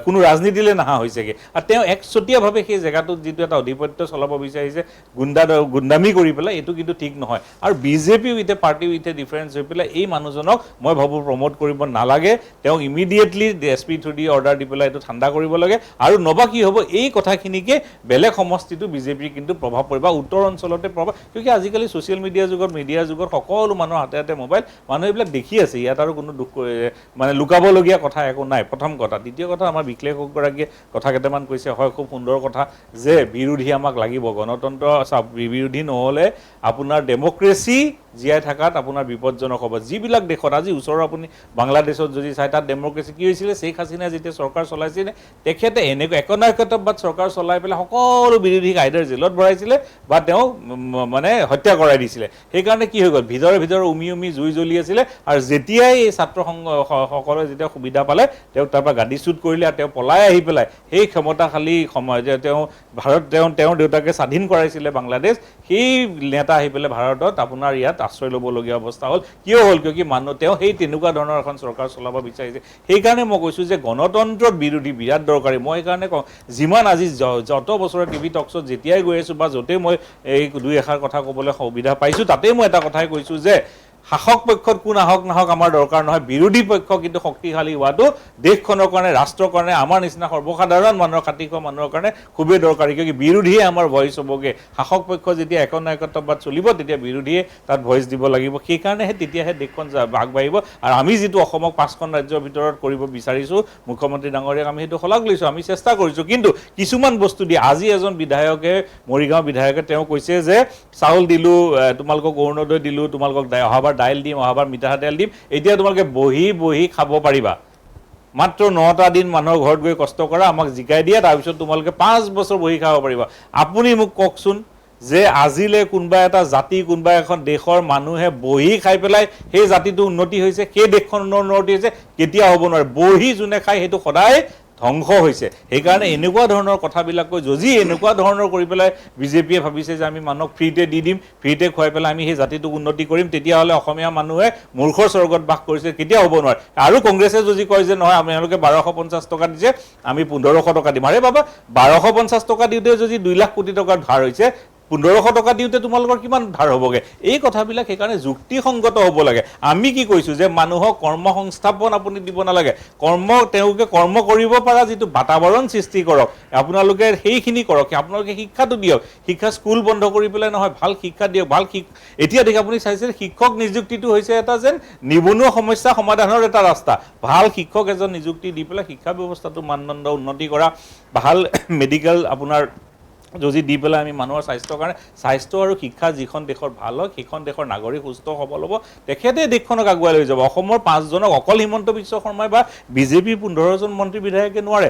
কোনো ৰাজনীতিলৈ নহা হৈছেগৈ। আৰু তেওঁ একচটীয়াভাৱে সেই জেগাটোত যিটো এটা আধিপত্য চলাব বিচাৰিছে, গুণ্ডামি কৰি পেলাই, এইটো কিন্তু ঠিক নহয়। আৰু BJP with a party with a difference হৈ পেলাই এই মানুহজনক মই ভাবোঁ প্ৰমোট কৰিব নালাগে। তেওঁক ইমিডিয়েটলি SP থ্ৰু দি অৰ্ডাৰ দি পেলাই এইটো ঠাণ্ডা কৰিব লাগে। আৰু নবা কি হ'ব, এই কথাখিনিকে বেলেগ সমষ্টিটো বিজেপিৰ কিন্তু প্ৰভাৱ পৰিব, উত্তৰ অঞ্চলতে প্ৰভাৱ। কিয়কি আজিকালি ছ'চিয়েল মিডিয়াৰ যুগত সকলো মানুহৰ হাতে মোবাইল, মানুহ এইবিলাক দেখি আছে। ইয়াত আৰু কোনো মানে লুকাবলগীয়া কথা একো নাই, প্ৰথম কথা। দ্বিতীয় কথা, আমাৰ বিশ্লেষকগৰাকীয়ে কথা কেইটামান কৈছে, হয় খুব সুন্দৰ কথা, যে বিৰোধী আমাক লাগিব। গণতন্ত্ৰ বিৰোধী নহ'লে আপোনাৰ ডেমক্ৰেচি জীয়াই থকাত আপোনাৰ বিপদজনক হ'ব। যিবিলাক দেশত আজি ওচৰৰ আপুনি বাংলাদেশত যদি চাই, তাত ডেমক্ৰেচি কি হৈছিলে, শ্বেখ হাছিনাই যেতিয়া চৰকাৰ চলাইছিলে, তেখেতে এনেকুৱা একনায়কত্ববাদ চৰকাৰ চলাই পেলাই সকলো বিৰোধীক আইদাৰ জেলত ভৰাইছিলে বা তেওঁ মানে হত্যা কৰাই দিছিলে। সেইকাৰণে কি হৈ গ'ল, ভিতৰে উমি জুই জ্বলি আছিলে। আৰু যেতিয়াই এই ছাত্ৰ সংঘসকলে যেতিয়া সুবিধা পালে, তেওঁক তাৰ পৰা গাদীচ্যুত কৰিলে, আৰু তেওঁ পলাই আহি পেলাই সেই ক্ষমতাশালী সময় যে তেওঁৰ দেউতাকে স্বাধীন কৰাইছিলে বাংলাদেশ, সেই নেতা আহি পেলাই ভাৰতত আপোনাৰ ইয়াত আশ্ৰয় ল'বলগীয়া অৱস্থা হ'ল। কিয় হ'ল, কিয় কি তেওঁ সেই তেনেকুৱা ধৰণৰ এখন চৰকাৰ চলাব বিচাৰিছে সেইকাৰণে মই কৈছোঁ যে গণতন্ত্ৰৰ বিৰোধী বিৰাট দৰকাৰী মই সেইকাৰণে কওঁ যিমান আজি যত বছৰৰ টিভি টক শ্ব'ত যেতিয়াই গৈ আছোঁ বা য'তেই মই এই দুই এষাৰ কথা ক'বলৈ সুবিধা পাইছোঁ তাতেই মই এটা কথাই কৈছোঁ যে শাসক পক্ষত কোন আহক নাহক আমাৰ দৰকাৰ নহয় বিৰোধী পক্ষ কিন্তু শক্তিশালী হোৱাটো দেশখনৰ কাৰণে ৰাষ্ট্ৰৰ কাৰণে আমাৰ নিচিনা সৰ্বসাধাৰণ মানুহৰ খাতি খোৱা মানুহৰ কাৰণে খুবেই দৰকাৰী কিয় বিৰোধীয়ে আমাৰ ভইচ হ'বগৈ শাসক পক্ষ যেতিয়া একনায়কত্ববাদ চলিব তেতিয়া বিৰোধীয়ে তাত ভইচ দিব লাগিব সেইকাৰণেহে তেতিয়াহে দেশখন আগবাঢ়িব আৰু আমি যিটো অসমক 5খন ৰাজ্যৰ ভিতৰত কৰিব বিচাৰিছোঁ মুখ্যমন্ত্ৰী ডাঙৰীয়াক আমি সেইটো শলাগ লৈছোঁ আমি চেষ্টা কৰিছোঁ কিন্তু কিছুমান বস্তু দিয়ে আজি এজন বিধায়কে মৰিগাঁও বিধায়কে তেওঁ কৈছে যে চাউল দিলোঁ তোমালোকক অৰুণোদয় দিলোঁ তোমালোকক অহাবাৰ দাইল দিম অহাবাৰ মিঠাতেল দিম এতিয়া তোমালোকে বহি খাব পাৰিবা মাত্ৰ 9টা দিন মানুহৰ ঘৰত গৈ কষ্ট কৰা আমাক জিকাই দিয়া তাৰপিছত তোমালোকে 5 বছৰ বহি খাব পাৰিবা আপুনি মোক কওকচোন যে আজিলে কোনোবা এটা জাতি কোনোবা এখন দেশৰ মানুহে বহি খাই পেলাই সেই জাতিটো উন্নতি হৈছে সেই দেশখনৰ উন্নতি হৈছে কেতিয়া হ'ব নোৱাৰে বহি যোনে খাই সেইটো সদায় ধ্বংস হৈছে সেইকাৰণে এনেকুৱা ধৰণৰ কথাবিলাক কৈ যদি এনেকুৱা ধৰণৰ কৰি পেলাই বিজেপিয়ে ভাবিছে যে আমি মানুহক ফ্ৰীতে দি দিম ফ্ৰীতে খুৱাই পেলাই আমি সেই জাতিটোক উন্নতি কৰিম তেতিয়াহ'লে অসমীয়া মানুহে মূৰ্খৰ স্বৰ্গত বাস কৰিছে কেতিয়া হ'ব নোৱাৰে আৰু কংগ্ৰেছে যদি কয় যে নহয় আপোনালোকে 1250 টকা দিছে আমি 1500 টকা দিম আৰে বাবা 1250 টকা দিওঁতে যদি 2 লাখ কোটি টকাৰ ধাৰ হৈছে 1500 টকা দিওঁতে তোমালোকৰ কিমান ধাৰ হ'বগে এই কথাবিলাক সেইকাৰণে যুক্তিসংগত হ'ব লাগে আমি কি কৈছোঁ যে মানুহক কৰ্ম সংস্থাপন আপুনি দিব নালাগে তেওঁলোকে কৰ্ম কৰিব পৰা যিটো বাতাবৰণ সৃষ্টি কৰক আপোনালোকে সেইখিনি কৰক আপোনালোকে শিক্ষাটো দিয়ক শিক্ষা স্কুল বন্ধ কৰি পেলাই নহয় ভাল শিক্ষা দিয়ক ভাল এতিয়া দেখি আপুনি চাইছে শিক্ষক নিযুক্তিটো হৈছে এটা যেন নিবনুৱা সমস্যা সমাধানৰ এটা ৰাস্তা ভাল শিক্ষক এজন নিযুক্তি দি পেলাই শিক্ষা ব্যৱস্থাটো মানদণ্ড উন্নতি কৰা ভাল মেডিকেল আপোনাৰ যদি দি পেলাই আমি মানুহৰ স্বাস্থ্যৰ কাৰণে স্বাস্থ্য আৰু শিক্ষা যিখন দেশৰ ভাল হয় সেইখন দেশৰ নাগৰিক সুস্থ সবল হ'ব তেখেতে দেশখনক আগুৱাই লৈ যাব অসমৰ 5জনক অকল হিমন্ত বিশ্ব শৰ্মাই বা বিজেপি 15জন মন্ত্ৰী বিধায়কে নোৱাৰে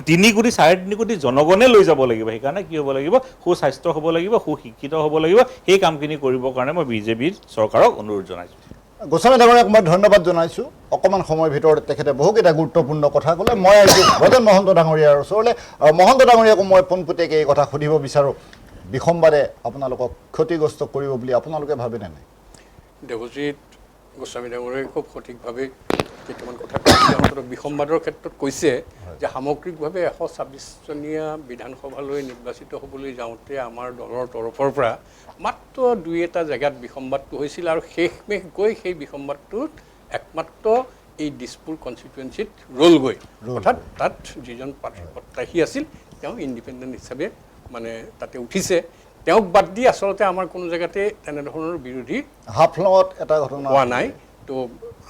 3 কোটি 3.5 কোটি জনগণে লৈ যাব লাগিব সেইকাৰণে কি হ'ব লাগিব সুস্বাস্থ্য হ'ব লাগিব সুশিক্ষিত হ'ব লাগিব সেই কামখিনি কৰিবৰ কাৰণে মই বিজেপিৰ চৰকাৰক অনুৰোধ জনাইছোঁ গোস্বামী ডাঙৰীয়াক মই ধন্যবাদ জনাইছোঁ অকণমান সময়ৰ ভিতৰত তেখেতে বহুকেইটা গুৰুত্বপূৰ্ণ কথা ক'লে মই আজি ভজন মহন্ত ডাঙৰীয়াৰ ওচৰলৈ মহন্ত ডাঙৰীয়াকো মই পোনপটীয়াকৈ এই কথা সুধিব বিচাৰোঁ বিসম্বাদে আপোনালোকক ক্ষতিগ্ৰস্ত কৰিব বুলি আপোনালোকে ভাবেনে নাই দেৱজিৎ গোস্বামী ডাঙৰীয়াই খুব সঠিকভাৱে কেইটামান কথা কৈছে বিসম্বাদৰ ক্ষেত্ৰত কৈছে যে সামগ্ৰিকভাৱে 126জনীয়া বিধানসভালৈ নিৰ্বাচিত হ'বলৈ যাওঁতে আমাৰ দলৰ তৰফৰ পৰা মাত্ৰ 2-এটা জেগাত বিসম্বাদটো হৈছিল আৰু শেষমেশ গৈ সেই বিসম্বাদটোত একমাত্ৰ এই দিছপুৰ কনষ্টিটুৱেঞ্চিত ৰ'লগৈ অৰ্থাৎ তাত যিজন প্ৰত্যাশী আছিল তেওঁ ইণ্ডিপেণ্ডেণ্ট হিচাপে মানে তাতে উঠিছে তেওঁক বাদ দি আচলতে আমাৰ কোনো জেগাতে তেনেধৰণৰ বিৰোধী হাফলঙত এটা ঘটনা হোৱা নাই তো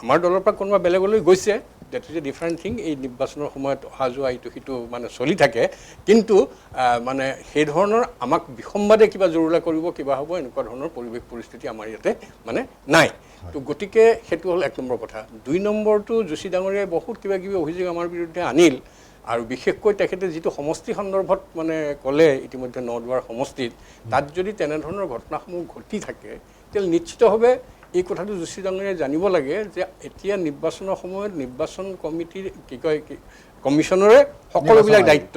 আমাৰ দলৰ পৰা কোনোবা বেলেগলৈ গৈছে date is a different thing এই নিৰ্বাচনৰ সময়ত অহা যোৱা ইটো সিটো মানে চলি থাকে কিন্তু মানে সেই ধৰণৰ আমাক বিসম্বাদে কিবা জৰুৰীলা কৰিব কিবা হ'ব এনেকুৱা ধৰণৰ পৰিৱেশ পৰিস্থিতি আমাৰ ইয়াতে মানে নাই তো গতিকে সেইটো হ'ল 1 নম্বৰ কথা 2 নম্বৰটো যোশী ডাঙৰীয়াই বহুত কিবা কিবি অভিযোগ আমাৰ বিৰুদ্ধে আনিল আৰু বিশেষকৈ তেখেতে যিটো সমষ্টি সন্দৰ্ভত মানে ক'লে ইতিমধ্যে নদুৱাৰ সমষ্টিত তাত যদি তেনেধৰণৰ ঘটনাসমূহ ঘটি থাকে তেতিয়াহ'লে নিশ্চিতভাৱে এই কথাটো যোশী ডাঙৰীয়াই জানিব লাগে যে এতিয়া নিৰ্বাচনৰ সময়ত নিৰ্বাচন কমিটিৰ কি কয় কমিশ্যনৰে সকলোবিলাক দায়িত্ব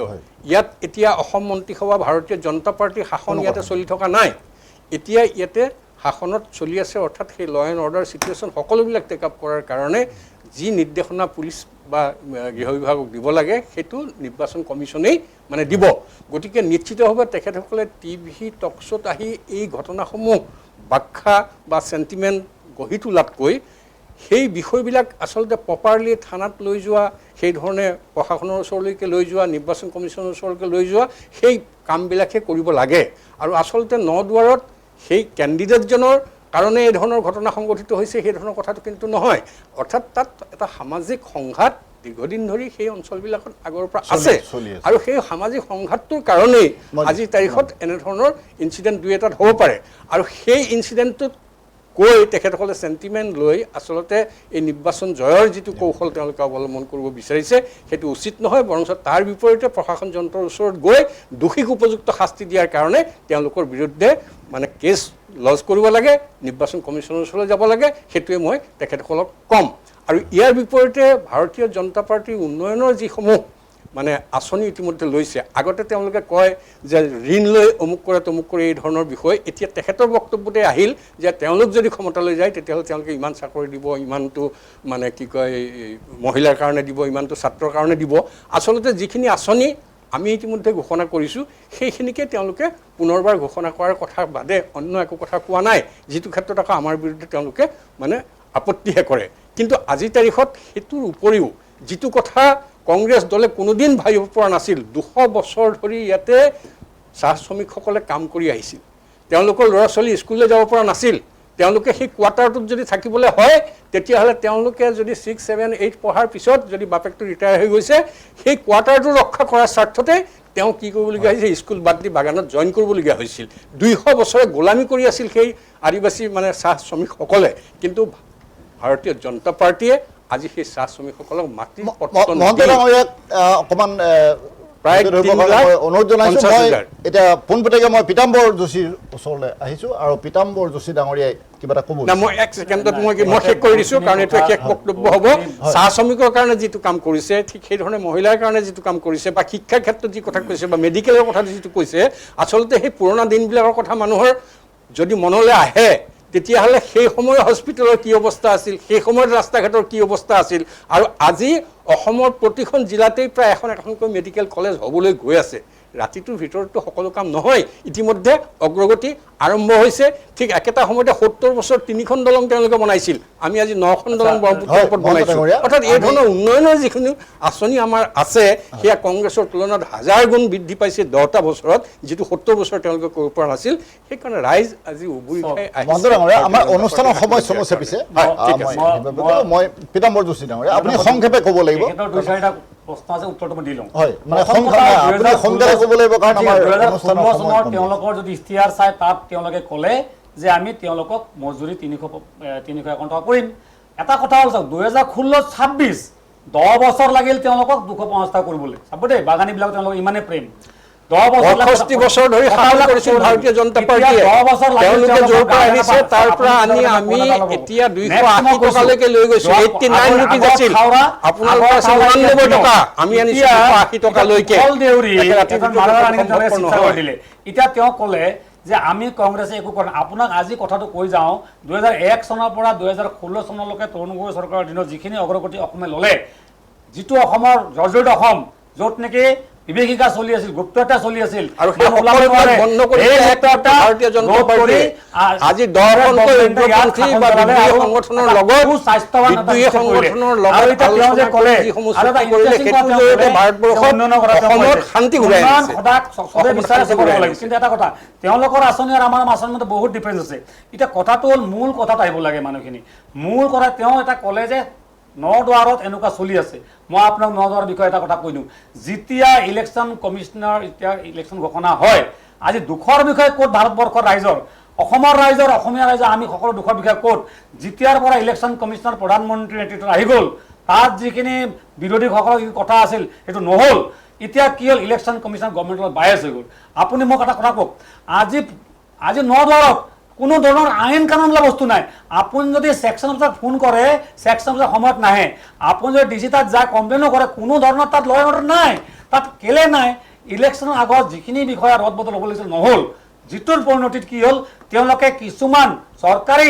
ইয়াত এতিয়া অসম মন্ত্ৰীসভা ভাৰতীয় জনতা পাৰ্টীৰ শাসন ইয়াতে চলি থকা নাই এতিয়া ইয়াতে শাসনত চলি আছে অৰ্থাৎ সেই ল এণ্ড অৰ্ডাৰ চিটুৱেশ্যন সকলোবিলাক টেক আপ কৰাৰ কাৰণে যি নিৰ্দেশনা পুলিচ বা গৃহ বিভাগক দিব লাগে সেইটো নিৰ্বাচন কমিশ্যনেই মানে দিব গতিকে নিশ্চিতভাৱে তেখেতসকলে টিভি টক শ্ব'ত আহি এই ঘটনাসমূহ ব্যাখ্যা বা সেন্টিমেন্ট গঢ়ি তোলাতকৈ সেই বিষয়বিলাক আচলতে প্ৰপাৰলি থানাত লৈ যোৱা সেই ধৰণে প্ৰশাসনৰ ওচৰলৈকে লৈ যোৱা নিৰ্বাচন কমিশ্যনৰ ওচৰলৈকে লৈ যোৱা সেই কামবিলাকে কৰিব লাগে আৰু আচলতে নদুৱাৰত সেই কেণ্ডিডেটজনৰ কাৰণে এই ধৰণৰ ঘটনা সংঘটিত হৈছে সেই ধৰণৰ কথাটো কিন্তু নহয় অৰ্থাৎ তাত এটা সামাজিক সংঘাত দীৰ্ঘদিন ধৰি সেই অঞ্চলবিলাকত আগৰ পৰা আছে আৰু সেই সামাজিক সংঘাতটোৰ কাৰণেই আজিৰ তাৰিখত এনেধৰণৰ ইনচিডেণ্ট 2-এটাত হ'ব পাৰে আৰু সেই ইনচিডেণ্টটোত কৈ তেখেতসকলে সেন্টিমেন্ট লৈ আচলতে এই নিৰ্বাচন জয়ৰ যিটো কৌশল তেওঁলোকে অৱলম্বন কৰিব বিচাৰিছে সেইটো উচিত নহয় বৰং তাৰ বিপৰীতে প্ৰশাসন যন্ত্ৰৰ ওচৰত গৈ দোষীক উপযুক্ত শাস্তি দিয়াৰ কাৰণে তেওঁলোকৰ বিৰুদ্ধে মানে কেছ লজ কৰিব লাগে নিৰ্বাচন কমিশ্যনৰ ওচৰলৈ যাব লাগে সেইটোৱে মই তেখেতসকলক কম আৰু ইয়াৰ বিপৰীতে ভাৰতীয় জনতা পাৰ্টীৰ উন্নয়নৰ যিসমূহ মানে আঁচনি ইতিমধ্যে লৈছে। আগতে তেওঁলোকে কয় যে ঋণ লৈ অমুক কৰে তমুক কৰে এই ধৰণৰ বিষয়। এতিয়া তেখেতৰ বক্তব্যতে আহিল যে তেওঁলোক যদি ক্ষমতালৈ যায় তেতিয়াহ'লে তেওঁলোকে ইমান চাকৰি দিব, ইমানটো মানে কি কয় মহিলাৰ কাৰণে দিব, ইমানটো ছাত্ৰৰ কাৰণে দিব। আচলতে যিখিনি আঁচনি আমি ইতিমধ্যে ঘোষণা কৰিছোঁ সেইখিনিকে তেওঁলোকে পুনৰবাৰ ঘোষণা কৰাৰ কথা বাদে অন্য একো কথা কোৱা নাই, যিটো ক্ষেত্ৰত আকৌ আমাৰ বিৰুদ্ধে তেওঁলোকে মানে আপত্তিহে কৰে। কিন্তু আজিৰ তাৰিখত সেইটোৰ উপৰিও যিটো কথা কংগ্ৰেছ দলে কোনোদিন ভাবিব পৰা নাছিল, 200 বছৰ ধৰি ইয়াতে চাহ শ্ৰমিকসকলে কাম কৰি আহিছিল, তেওঁলোকৰ ল'ৰা ছোৱালী স্কুললৈ যাব পৰা নাছিল, তেওঁলোকে সেই কোৱাৰ্টাৰটোত যদি থাকিবলৈ হয় তেতিয়াহ'লে তেওঁলোকে যদি 6, 7, 8 পঢ়াৰ পিছত যদি বাপেকটো ৰিটায়াৰ হৈ গৈছে সেই কোৱাৰ্টাৰটো ৰক্ষা কৰাৰ স্বাৰ্থতে তেওঁ কি কৰিবলগীয়া হৈছে, স্কুল বাদ দি বাগানত জইন কৰিবলগীয়া হৈছিল। 200 বছৰে গোলামী কৰি আছিল সেই আদিবাসী মানে চাহ শ্ৰমিকসকলে। কিন্তু ভাৰতীয় জনতা পাৰ্টীয়ে আজি সেই চাহ শ্ৰমিকসকলক মাটি অকণমান প্ৰায় অনুৰোধ জনাইছোঁ। মই এতিয়া পোনপটীয়াকৈ মই পীতাম্বৰ যোশীৰ ওচৰলৈ আহিছোঁ আৰু পীতাম্বৰ যোশী ডাঙৰীয়াই কিবা এটা ক'ব। মই 1 ছেকেণ্ডত মই শেষ কৰি দিছোঁ, কাৰণ এইটো শেষ বক্তব্য হ'ব। চাহ শ্ৰমিকৰ কাৰণে যিটো কাম কৰিছে ঠিক সেইধৰণে মহিলাৰ কাৰণে যিটো কাম কৰিছে বা শিক্ষাৰ ক্ষেত্ৰত যি কথা কৈছে বা মেডিকেলৰ কথা যিটো কৈছে, আচলতে সেই পুৰণা দিনবিলাকৰ কথা মানুহৰ যদি মনলৈ আহে তেতিয়াহ'লে সেই সময়ৰ হস্পিটেলৰ কি অৱস্থা আছিল, সেই সময়ত ৰাস্তা ঘাটৰ কি অৱস্থা আছিল। আৰু আজি অসমৰ প্ৰতিখন জিলাতেই প্ৰায় এখন এখনকৈ মেডিকেল কলেজ হ'বলৈ গৈ আছে। ৰাতিটোৰ ভিতৰততো সকলো কাম নহয়, ইতিমধ্যে অগ্ৰগতি আৰম্ভ হৈছে। ঠিক একেটা সময়তে 70 বছৰ 3খন দলং তেওঁলোকে বনাইছিল, আমি আজি 9খন দলং ব্ৰহ্মপুত্ৰৰ ওপৰত বনাইছোঁ। অৰ্থাৎ এই ধৰণৰ উন্নয়নৰ যিখিনি আঁচনি আমাৰ আছে সেয়া কংগ্ৰেছৰ তুলনাত 1000 গুণ বৃদ্ধি পাইছে 10টা বছৰত, যিটো 70 বছৰ তেওঁলোকে কৰিব পৰা নাছিল। সেইকাৰণে ৰাইজ আজি উবুৰি খাই আহিছে। আমাৰ অনুষ্ঠানৰ সময় চমুছে পিছে মই পীতাম্বৰ যোশী ডাঙৰীয়া আপুনি সংক্ষেপে ক'ব লাগিব। তেওঁলোকৰ যদি ইস্তিহাৰ চাই তাত তেওঁলোকে ক'লে যে আমি তেওঁলোকক মজুৰি 301 টকা কৰিম। এটা কথা হ'ল চাওক, 2016-26 10 বছৰ লাগিল তেওঁলোকক 250 টকা কৰিবলৈ। চাব দেই, বাগানীবিলাক তেওঁলোকক ইমানেই প্ৰেম। 65 বছৰ ধৰি শাসন কৰিছিল ভাৰতীয় জনতা পাৰ্টীয়ে। তেওঁলোকে য'ৰ পৰা আহিছে তাৰ পৰা আনি আমি এতিয়া 280 টকালৈকে লৈ গৈছোঁ। 89 ৰুপিজ আছিল, আপোনালোকৰ আছে 89 টকা, আমি আনিছোঁ 280 টকালৈকে। এতিয়া তেওঁ ক'লে যে আমি কংগ্ৰেছে একো কৰা নাই। আপোনাক আজি কথাটো কৈ যাওঁ, 2001 চনৰ পৰা 2016 চনলৈকে তৰুণ গগৈ চৰকাৰৰ দিনত যিখিনি অগ্ৰগতি অসমে ল'লে, যিটো অসমৰ জৰ্জৰিত অসম, য'ত নেকি বিভীষিকা চলি আছিল, গুপ্তহত্যা চলি আছিল, আৰু সেই বন্ধ কৰি ভাৰতীয় জনতা পাৰ্টীয়ে আজি 10খনকৈ উগ্ৰপন্থী বা বিদ্ৰোহী সংগঠনৰ লগত অসমত শান্তি ঘূৰাই আনিছে। কিন্তু এটা কথা, তেওঁলোকৰ আঁচনি আৰু আমাৰ আঁচনিৰ মধ্যে বহুত ডিফাৰেঞ্চ আছে। এতিয়া কথাটো হ'ল, মূল কথাত আহিব লাগে মানুহখিনি। মূল কথা তেওঁ এটা ক'লে যে 9 দুৱাৰত এনেকুৱা চলি আছে। মই আপোনাক 9 দুৱাৰৰ বিষয়ে এটা কথা কৈ দিওঁ। যেতিয়া ইলেকশ্যন কমিশ্যনাৰ এতিয়া ইলেকশ্যন ঘোষণা হয়, আজি দুখৰ বিষয়ে ক'ত ভাৰতবৰ্ষৰ ৰাইজৰ, অসমৰ ৰাইজৰ, অসমীয়া ৰাইজৰ আমি সকলো দুখৰ বিষয়ে ক'ত, যেতিয়াৰ পৰা ইলেকশ্যন কমিশ্যনাৰ প্ৰধানমন্ত্ৰীৰ নেতৃত্বত আহি গ'ল, তাত যিখিনি বিৰোধীসকলৰ যিখিনি কথা আছিল সেইটো নহ'ল। এতিয়া কি হ'ল, ইলেকশ্যন কমিশ্যনাৰ গভৰ্ণমেণ্টৰ লগত বায়াছ হৈ গ'ল। আপুনি মোক এটা কথা কওক, আজি 9 দুৱাৰত কোনো ধৰণৰ আইন কানুন বোলা বস্তু নাই। আপুনি যদি ছেকশ্যন অফিচাৰক ফোন কৰে, ছেকশ্যন অফিচাৰ সময়ত নাহে। আপুনি যদি ডিচি তাত যায় কমপ্লেইনো কৰে, কোনো ধৰণৰ তাত ল' এণ্ড অৰ্ডাৰ নাই। তাত কেলে নাই, ইলেকশ্যনৰ আগত যিখিনি বিষয়ে ৰদ বদল হ'ব লাগিছিল নহ'ল। যিটোৰ পৰিণতিত কি হ'ল, তেওঁলোকে কিছুমান চৰকাৰী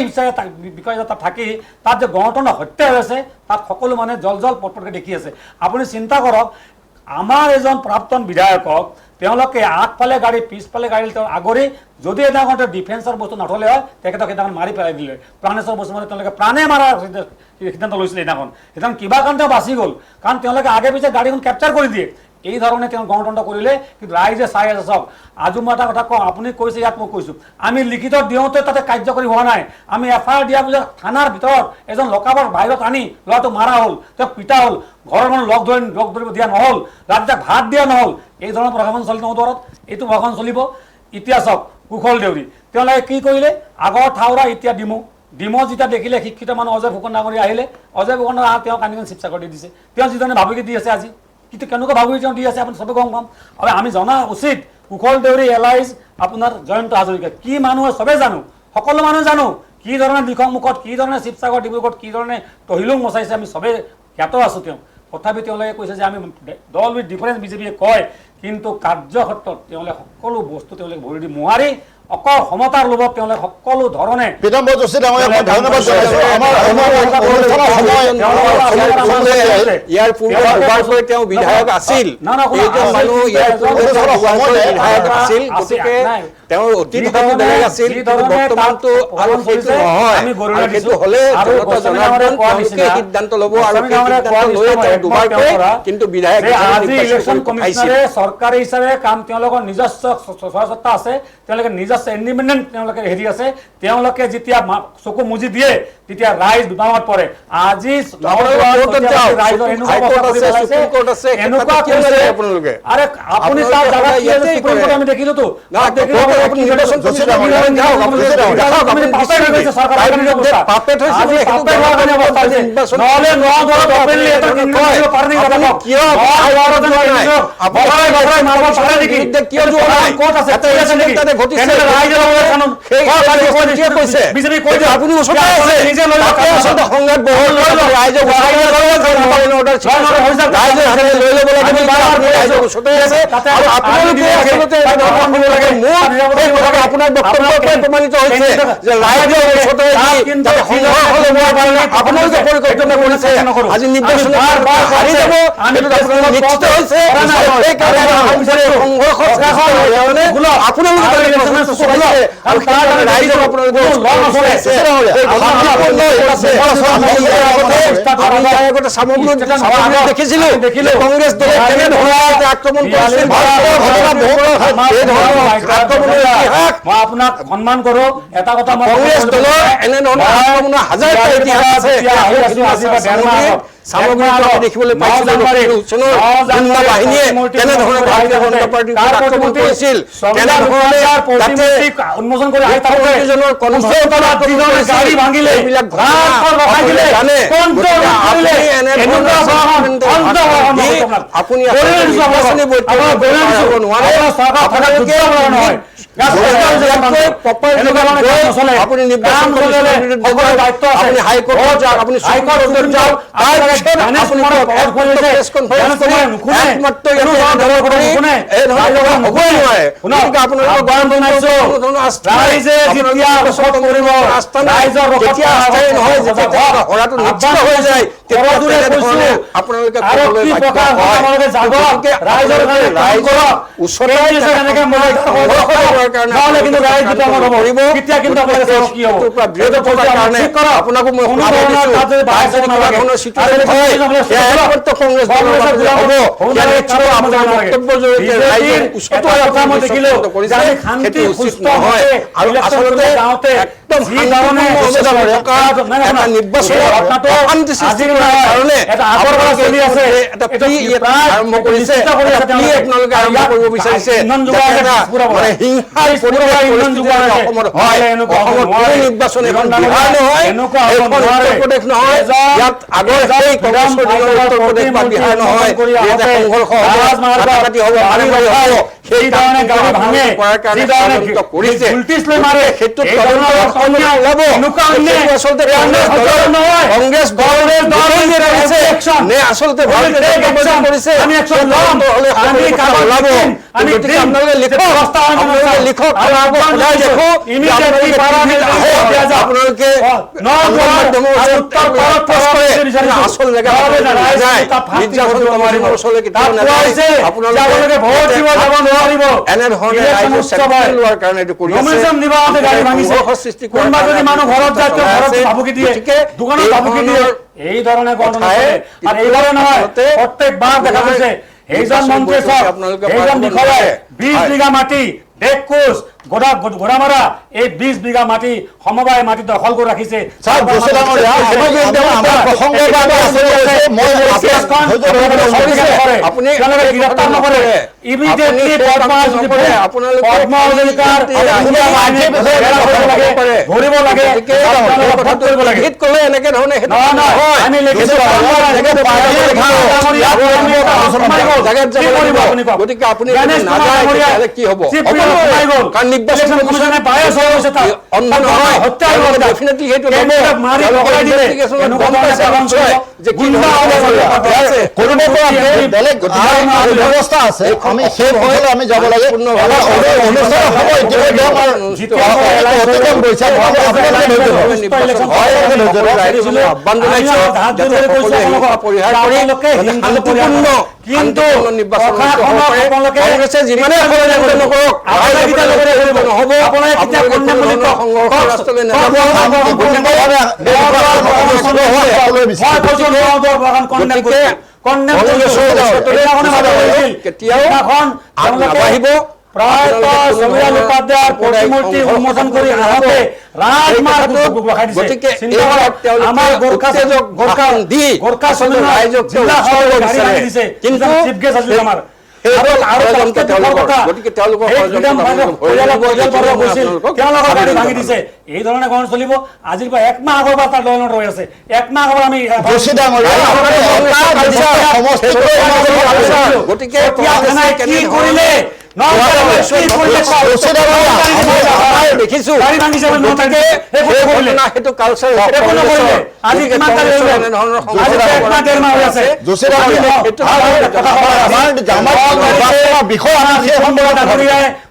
বিষয় তাত থাকি তাত যে গণতন্ত্ৰ হত্যা হৈ আছে, তাত সকলো মানুহে জল পটপটকৈ দেখি আছে। আপুনি চিন্তা কৰক, আমাৰ এজন প্ৰাক্তন বিধায়কক তেওঁলোকে আগফালে গাড়ী পিছফালে গাড়ী তেওঁ আগৰি যদি এদিনাখন ডিফেন্সৰ বস্তু নথলে হয় তেখেতক সেইদিনাখন মাৰি পেলাই দিলে। প্ৰাণেশ্বৰ বস্তু মানে তেওঁলোকে প্ৰাণে মাৰাৰ সিদ্ধান্ত লৈছিলে। সেইদিনাখন কিবা কাৰণ তেওঁ বাচি গ'ল, কাৰণ তেওঁলোকে আগে পিছে গাড়ীখন কেপচাৰ কৰি দিয়ে। এই ধৰণে তেওঁ গণতন্ত্ৰ কৰিলে, কিন্তু ৰাইজে চাই আছে। চাওক, আজি মই এটা কথা কওঁ, আপুনি কৈছে, ইয়াত মই কৈছোঁ, আমি লিখিত দিওঁতে তাতে কাৰ্যকৰী হোৱা নাই। আমি FIR দিয়া পিছত থানাৰ ভিতৰত এজন লকাবৰ বাহিৰত আনি ল'ৰাটো মাৰা হ'ল, তেওঁক পিটা হ'ল, ঘৰৰ মানুহ লগ ধৰিব দিয়া নহ'ল, ৰাতিজাক ভাত দিয়া নহ'ল। এই ধৰণৰ প্ৰশাসন চলি 9 দুৱাৰত এইটো প্ৰশাসন চলিব। এতিয়া চাওক, কুশল দেউৰী তেওঁলোকে কি কৰিলে, আগৰ থাউৰা এতিয়া ডিমৌ যেতিয়া দেখিলে শিক্ষিত মানুহ অজয় ফুকন ডাঙৰীয়া আহিলে, অজয় ফুকন তেওঁক আনি শিৱসাগৰ দি দিছে। তেওঁ যিজনে ভাবুকি দি আছে আজি, কিন্তু কেনেকুৱা ভাবুকি তেওঁ দি আছে আপুনি চবে গম পাম। আৰু আমি জনা উচিত, কুশল দেউৰী এলাইজ আপোনাৰ জয়ন্ত হাজৰিকা কি মানুহ চবেই জানো, সকলো মানুহ জানো কি ধৰণে দিখংমুখত, কি ধৰণে শিৱসাগৰ ডিব্ৰুগড়ত কি ধৰণে তহিলুং মচাইছে, আমি চবেই জ্ঞাত আছোঁ। তথাপি তেওঁলোকে কৈছে যে আমি দল উইথ ডিফাৰেঞ্চ বিজেপিয়ে কয়, কিন্তু কাৰ্যক্ষেত্ৰত তেওঁলোকে সকলো বস্তু তেওঁলোকে ভৰি দি মোহাৰি অকল সমতাৰ লোভত তেওঁলোকে সকলো ধৰণে পীতাম্বৰ যোশী ডাঙৰীয়া, মই ধন্যবাদ জনাইছো। আমাৰ অনুষ্ঠানৰ সময় ইয়াৰ পূৰ্বে দুবাৰকৈ তেওঁ বিধায়ক আছিল, এইজন মানুহ ইয়াৰ পূৰ্বে বিধায়ক আছিল, গতিকে তেওঁৰ অতীত হয়তো বেলেগ আছিল, কিন্তু বৰ্তমানটো আৰু সেইটো নহয়। আৰু সেইটো হ'লে জনতা জনাৰ্দন তেওঁলোকে সিদ্ধান্ত ল'ব, আৰু সেই সিদ্ধান্ত লৈয়ে তেওঁ দুবাৰকৈ কিন্তু বিধায়ক কমিছনাৰে চৰকাৰী হিচাপে কাম তেওঁলোকৰ নিজস্ব স্বচ্ছতা আছে, তেওঁলোকে নিজস্ব ইণ্ডিপেণ্ডেণ্ট তেওঁলোকে হেৰি আছে, তেওঁলোকে যেতিয়া চকু মুজি দিয়ে তেতিয়া ৰাইজ বিবাদত পৰে। আজি আমি দেখিলোতো আপোনাৰ বক্তব্যৰ প্ৰমাণিত হৈছে যে ৰাইজৰ ওচৰতে আপোনালোকে পৰিকল্পনা কৰিছে আজি নিৰ্বাচন হাৰি যাব, নিশ্চিত হৈছে। দেখিছিলো কংগ্ৰেছ দলে কেনেধৰণে আক্ৰমণ কৰিছিল, মই আপোনাক সন্মান কৰো। এটা কথা মই কংগ্ৰেছ দলৰ এনেধৰণৰ আক্ৰমণৰ হাজাৰটা ইতিহাস আছে। সামগ্ৰিক দেখিবলৈ পাইছিলো বাহিনীয়ে কেনেধৰণে ভাৰতীয় জনতা পাৰ্টিৰ আক্ৰমণ কৰিছিল, কেনেধৰণে উন্মোচন কৰি আপুনি হাইকোৰ্টত যাওক, আপুনি হাইকোৰ্টত যাওক, এই ধৰণে প্ৰত্যেকবাৰ দেখা গৈছে এইজন মন্ত্ৰীয়ে এইজন বিষয়াই 20 বিঘা মাটি বেককোচ গোড়ামাৰা এই 20 বিঘা মাটি সমবায় মাটি দখল কৰি ৰাখিছে। জাগাত যাব লাগিব গতিকে আপুনি নাযায় তেতিয়াহ'লে কি হ'ব কাৰণ নিৰ্বাচন কমিছনে বায়াস হৈ গৈছে তাত অন্ধ নহয় হত্যা হ'ব ডেফিনেটলি সেইটো ল'ব মাৰি পকাই দিলে গম পাইছে যে কি আছে কৰিব পৰা বেলেগ ব্যৱস্থা আছে আমি সেই পথলৈ আমি যাব লাগে অনুষ্ঠান হ'ব ইতিমধ্যে আমাৰ অতিক্ৰম কৰিছে কিন্তু কংগ্ৰেছে যিমানে নাবাঢ়িব গতিকে এই ধৰণে গণ চলিব আজিৰ পৰা 1 মাহ আগৰ পৰা তাৰ দল ৰৈ আছে 1 মাহ আগৰ আমি গতিকে কি কৰিলে দেখিছো সেইটো কালচাৰ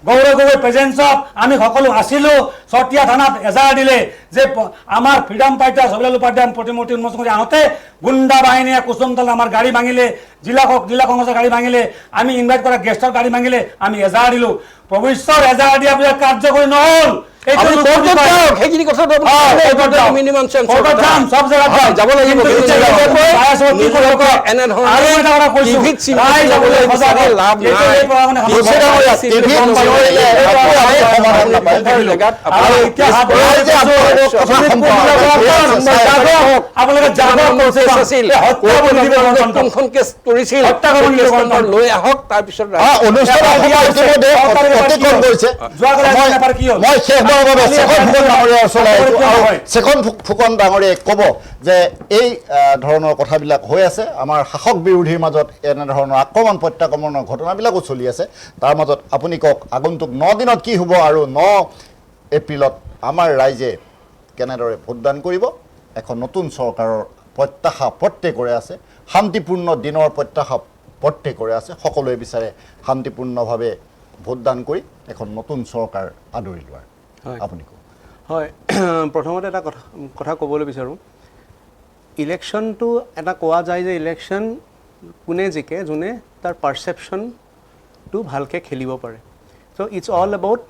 গৌৰৱ গগৈ প্ৰেজেন্সত আমি সকলো আছিলো চতিয়া থানাত এজাহাৰ দিলে যে আমাৰ ফ্ৰীডম ফাইটাৰ সবিলাল উপাধ্যায় প্ৰতিমূৰ্তি উন্মোচন কৰি আহোঁতে গুণ্ডা বাহিনীয়ে কুসুমতল আমাৰ গাড়ী ভাঙিলে জিলা কংগ্ৰেছৰ গাড়ী ভাঙিলে আমি ইনভাইট কৰা গেষ্টৰ গাড়ী ভাঙিলে আমি এজাহাৰ দিলো প্ৰভু ঈশ্বৰ এজাহাৰ দিয়া পিছত কাৰ্যকৰী নহ'ল লৈ আহক তাৰপিছত চেকন ফুকন ডাঙৰীয়াই ক'ব যে এই ধৰণৰ কথাবিলাক হৈ আছে আমাৰ শাসক বিৰোধীৰ মাজত এনেধৰণৰ আক্ৰমণ প্ৰত্যাক্ৰমণৰ ঘটনাবিলাকো চলি আছে তাৰ মাজত আপুনি কওক আগন্তুক 9 দিনত কি হ'ব আৰু 9 এপ্ৰিলত আমাৰ ৰাইজে কেনেদৰে ভোটদান কৰিব এখন নতুন চৰকাৰৰ প্ৰত্যাশা প্ৰত্যেকৰে আছে শান্তিপূৰ্ণ দিনৰ প্ৰত্যাশা প্ৰত্যেকৰে আছে সকলোৱে বিচাৰে শান্তিপূৰ্ণভাৱে ভোটদান কৰি এখন নতুন চৰকাৰ আদৰি লোৱাৰ আপুনি কওক হয় প্ৰথমতে এটা কথা ক'বলৈ বিচাৰোঁ ইলেকশ্যনটো এটা কোৱা যায় যে ইলেকশ্যন কোনে জিকে যোনে তাৰ পাৰচেপশ্যনটো ভালকৈ খেলিব পাৰে so' it's all about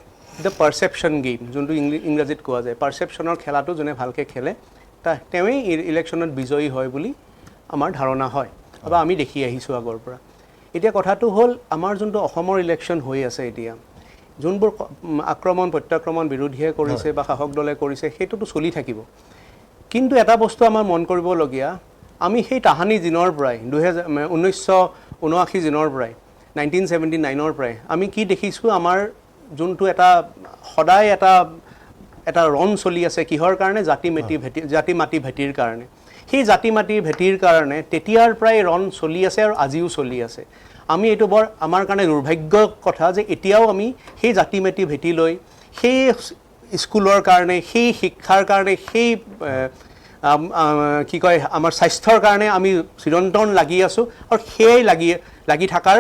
the perception game যোনটো ইংৰাজীত কোৱা যায় পাৰচেপশ্যনৰ খেলাটো যোনে ভালকৈ খেলে তেওঁৱেই ইলেকশ্যনত বিজয়ী হয় বুলি আমাৰ ধাৰণা হয় বা আমি দেখি আহিছোঁ আগৰ পৰা এতিয়া কথাটো হ'ল আমাৰ যোনটো অসমৰ ইলেকশ্যন হৈ আছে এতিয়া যোনবোৰ আক্ৰমণ প্ৰত্যাক্ৰমণ বিৰোধীয়ে কৰিছে বা শাসক দলে কৰিছে সেইটোতো চলি থাকিব কিন্তু এটা বস্তু আমাৰ মন কৰিবলগীয়া আমি সেই তাহানি দিনৰ পৰাই 1979 দিনৰ পৰাই 1979 পৰাই আমি কি দেখিছোঁ আমাৰ যোনটো এটা সদায় এটা ৰণ চলি আছে কিহৰ কাৰণে জাতি মাটি ভেটিৰ কাৰণে সেই জাতি মাটিৰ ভেটিৰ কাৰণে তেতিয়াৰ পৰাই ৰণ চলি আছে আৰু আজিও চলি আছে আমি এইটো বৰ আমাৰ কাৰণে দুৰ্ভাগ্যৰ কথা যে এতিয়াও আমি সেই জাতি মাটি ভেটি লৈ সেই স্কুলৰ কাৰণে সেই শিক্ষাৰ কাৰণে সেই কি কয় আমাৰ স্বাস্থ্যৰ কাৰণে আমি চিৰন্তন লাগি আছোঁ আৰু সেয়াই লাগি থকাৰ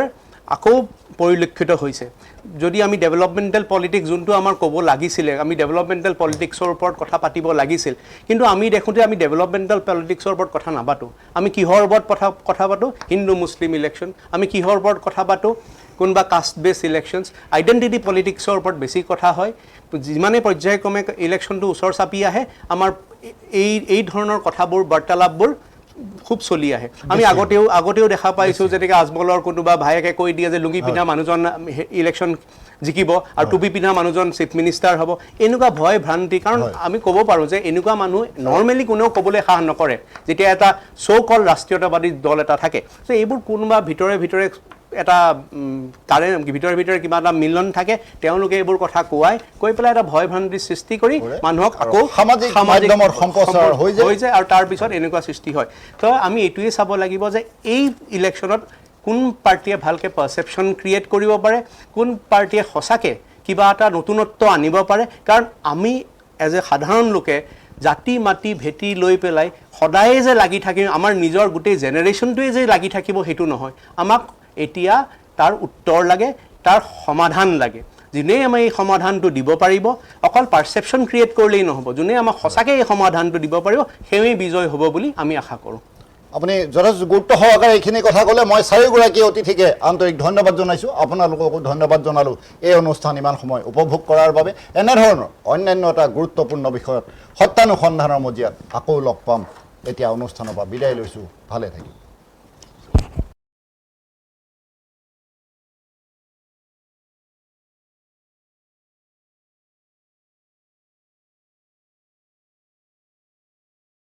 আকৌ পৰিলক্ষিত হৈছে যদি আমি ডেভেলপমেণ্টেল পলিটিক্স যোনটো আমাৰ ক'ব লাগিছিলে আমি ডেভেলপমেণ্টেল পলিটিক্সৰ ওপৰত কথা পাতিব লাগিছিল কিন্তু আমি দেখোঁতে আমি ডেভেলপমেণ্টেল পলিটিক্সৰ ওপৰত কথা নাপাতোঁ আমি কিহৰ ওপৰত কথা পাতোঁ হিন্দু মুছলিম ইলেকশ্যন আমি কিহৰ ওপৰত কথা পাতোঁ কোনোবা কাষ্ট বেছ ইলেকশ্যনছ আইডেণ্টিটি পলিটিক্সৰ ওপৰত বেছি কথা হয় যিমানে পৰ্যায়ক্ৰমে ইলেকশ্যনটো ওচৰ চাপি আহে আমাৰ এই ধৰণৰ কথাবোৰ বাৰ্তালাপবোৰ খুব চলি আহে আমি আগতেও দেখা পাইছোঁ যেনেকৈ আজমলৰ কোনোবা ভায়েকে কৈ দিয়ে যে লুঙি পিন্ধা মানুহজন ইলেকশ্যন জিকিব আৰু টুপি পিন্ধা মানুহজন চিফ মিনিষ্টাৰ হ'ব এনেকুৱা ভয় ভ্ৰান্তি কাৰণ আমি ক'ব পাৰোঁ যে এনেকুৱা মানুহ নৰ্মেলি কোনেও ক'বলৈ সাহ নকৰে যেতিয়া এটা চ' কল ৰাষ্ট্ৰীয়তাবাদী দল এটা থাকে চ' এইবোৰ কোনোবা ভিতৰে এটা ভিতৰে কিবা এটা মিলন থাকে তেওঁলোকে এইবোৰ কথা কৈ পেলাই এটা ভয় ভ্ৰান্তিৰ সৃষ্টি কৰি মানুহক আকৌ সামাজিক মাধ্যমৰ সম্প্ৰচাৰ হৈ যায় আৰু তাৰপিছত এনেকুৱা সৃষ্টি হয় তো আমি এইটোৱে চাব লাগিব যে এই ইলেকশ্যনত কোন পাৰ্টীয়ে ভালকৈ পাৰচেপশ্যন ক্ৰিয়েট কৰিব পাৰে, কোন পাৰ্টীয়ে সঁচাকৈ কিবা এটা নতুনত্ব আনিব পাৰে। কাৰণ আমি এজ এ সাধাৰণ লোকে জাতি মাটি ভেটি লৈ পেলাই সদায়ে যে লাগি থাকিম, আমাৰ নিজৰ গোটেই জেনেৰেশ্যনটোৱে যে লাগি থাকিব সেইটো নহয়। আমাক এতিয়া তাৰ উত্তৰ লাগে, তাৰ সমাধান লাগে। যোনেই আমাৰ এই সমাধানটো দিব পাৰিব, অকল পাৰচেপশ্যন ক্ৰিয়েট কৰিলেই নহ'ব, যোনে আমাক সঁচাকৈ এই সমাধানটো দিব পাৰিব সেয়ে বিজয় হ'ব বুলি আমি আশা কৰোঁ। আপুনি যথেষ্ট গুৰুত্ব সহকাৰে এইখিনি কথা ক'লে। মই চাৰিওগৰাকী অতিথিকে আন্তৰিক ধন্যবাদ জনাইছোঁ। আপোনালোককো ধন্যবাদ জনালোঁ এই অনুষ্ঠান ইমান সময় উপভোগ কৰাৰ বাবে। এনেধৰণৰ অন্যান্য এটা গুৰুত্বপূৰ্ণ বিষয়ত সত্যানুসন্ধানৰ মজিয়াত আকৌ লগ পাম। এতিয়া অনুষ্ঠানৰ পৰা বিদায় লৈছোঁ। ভালে থাকিব।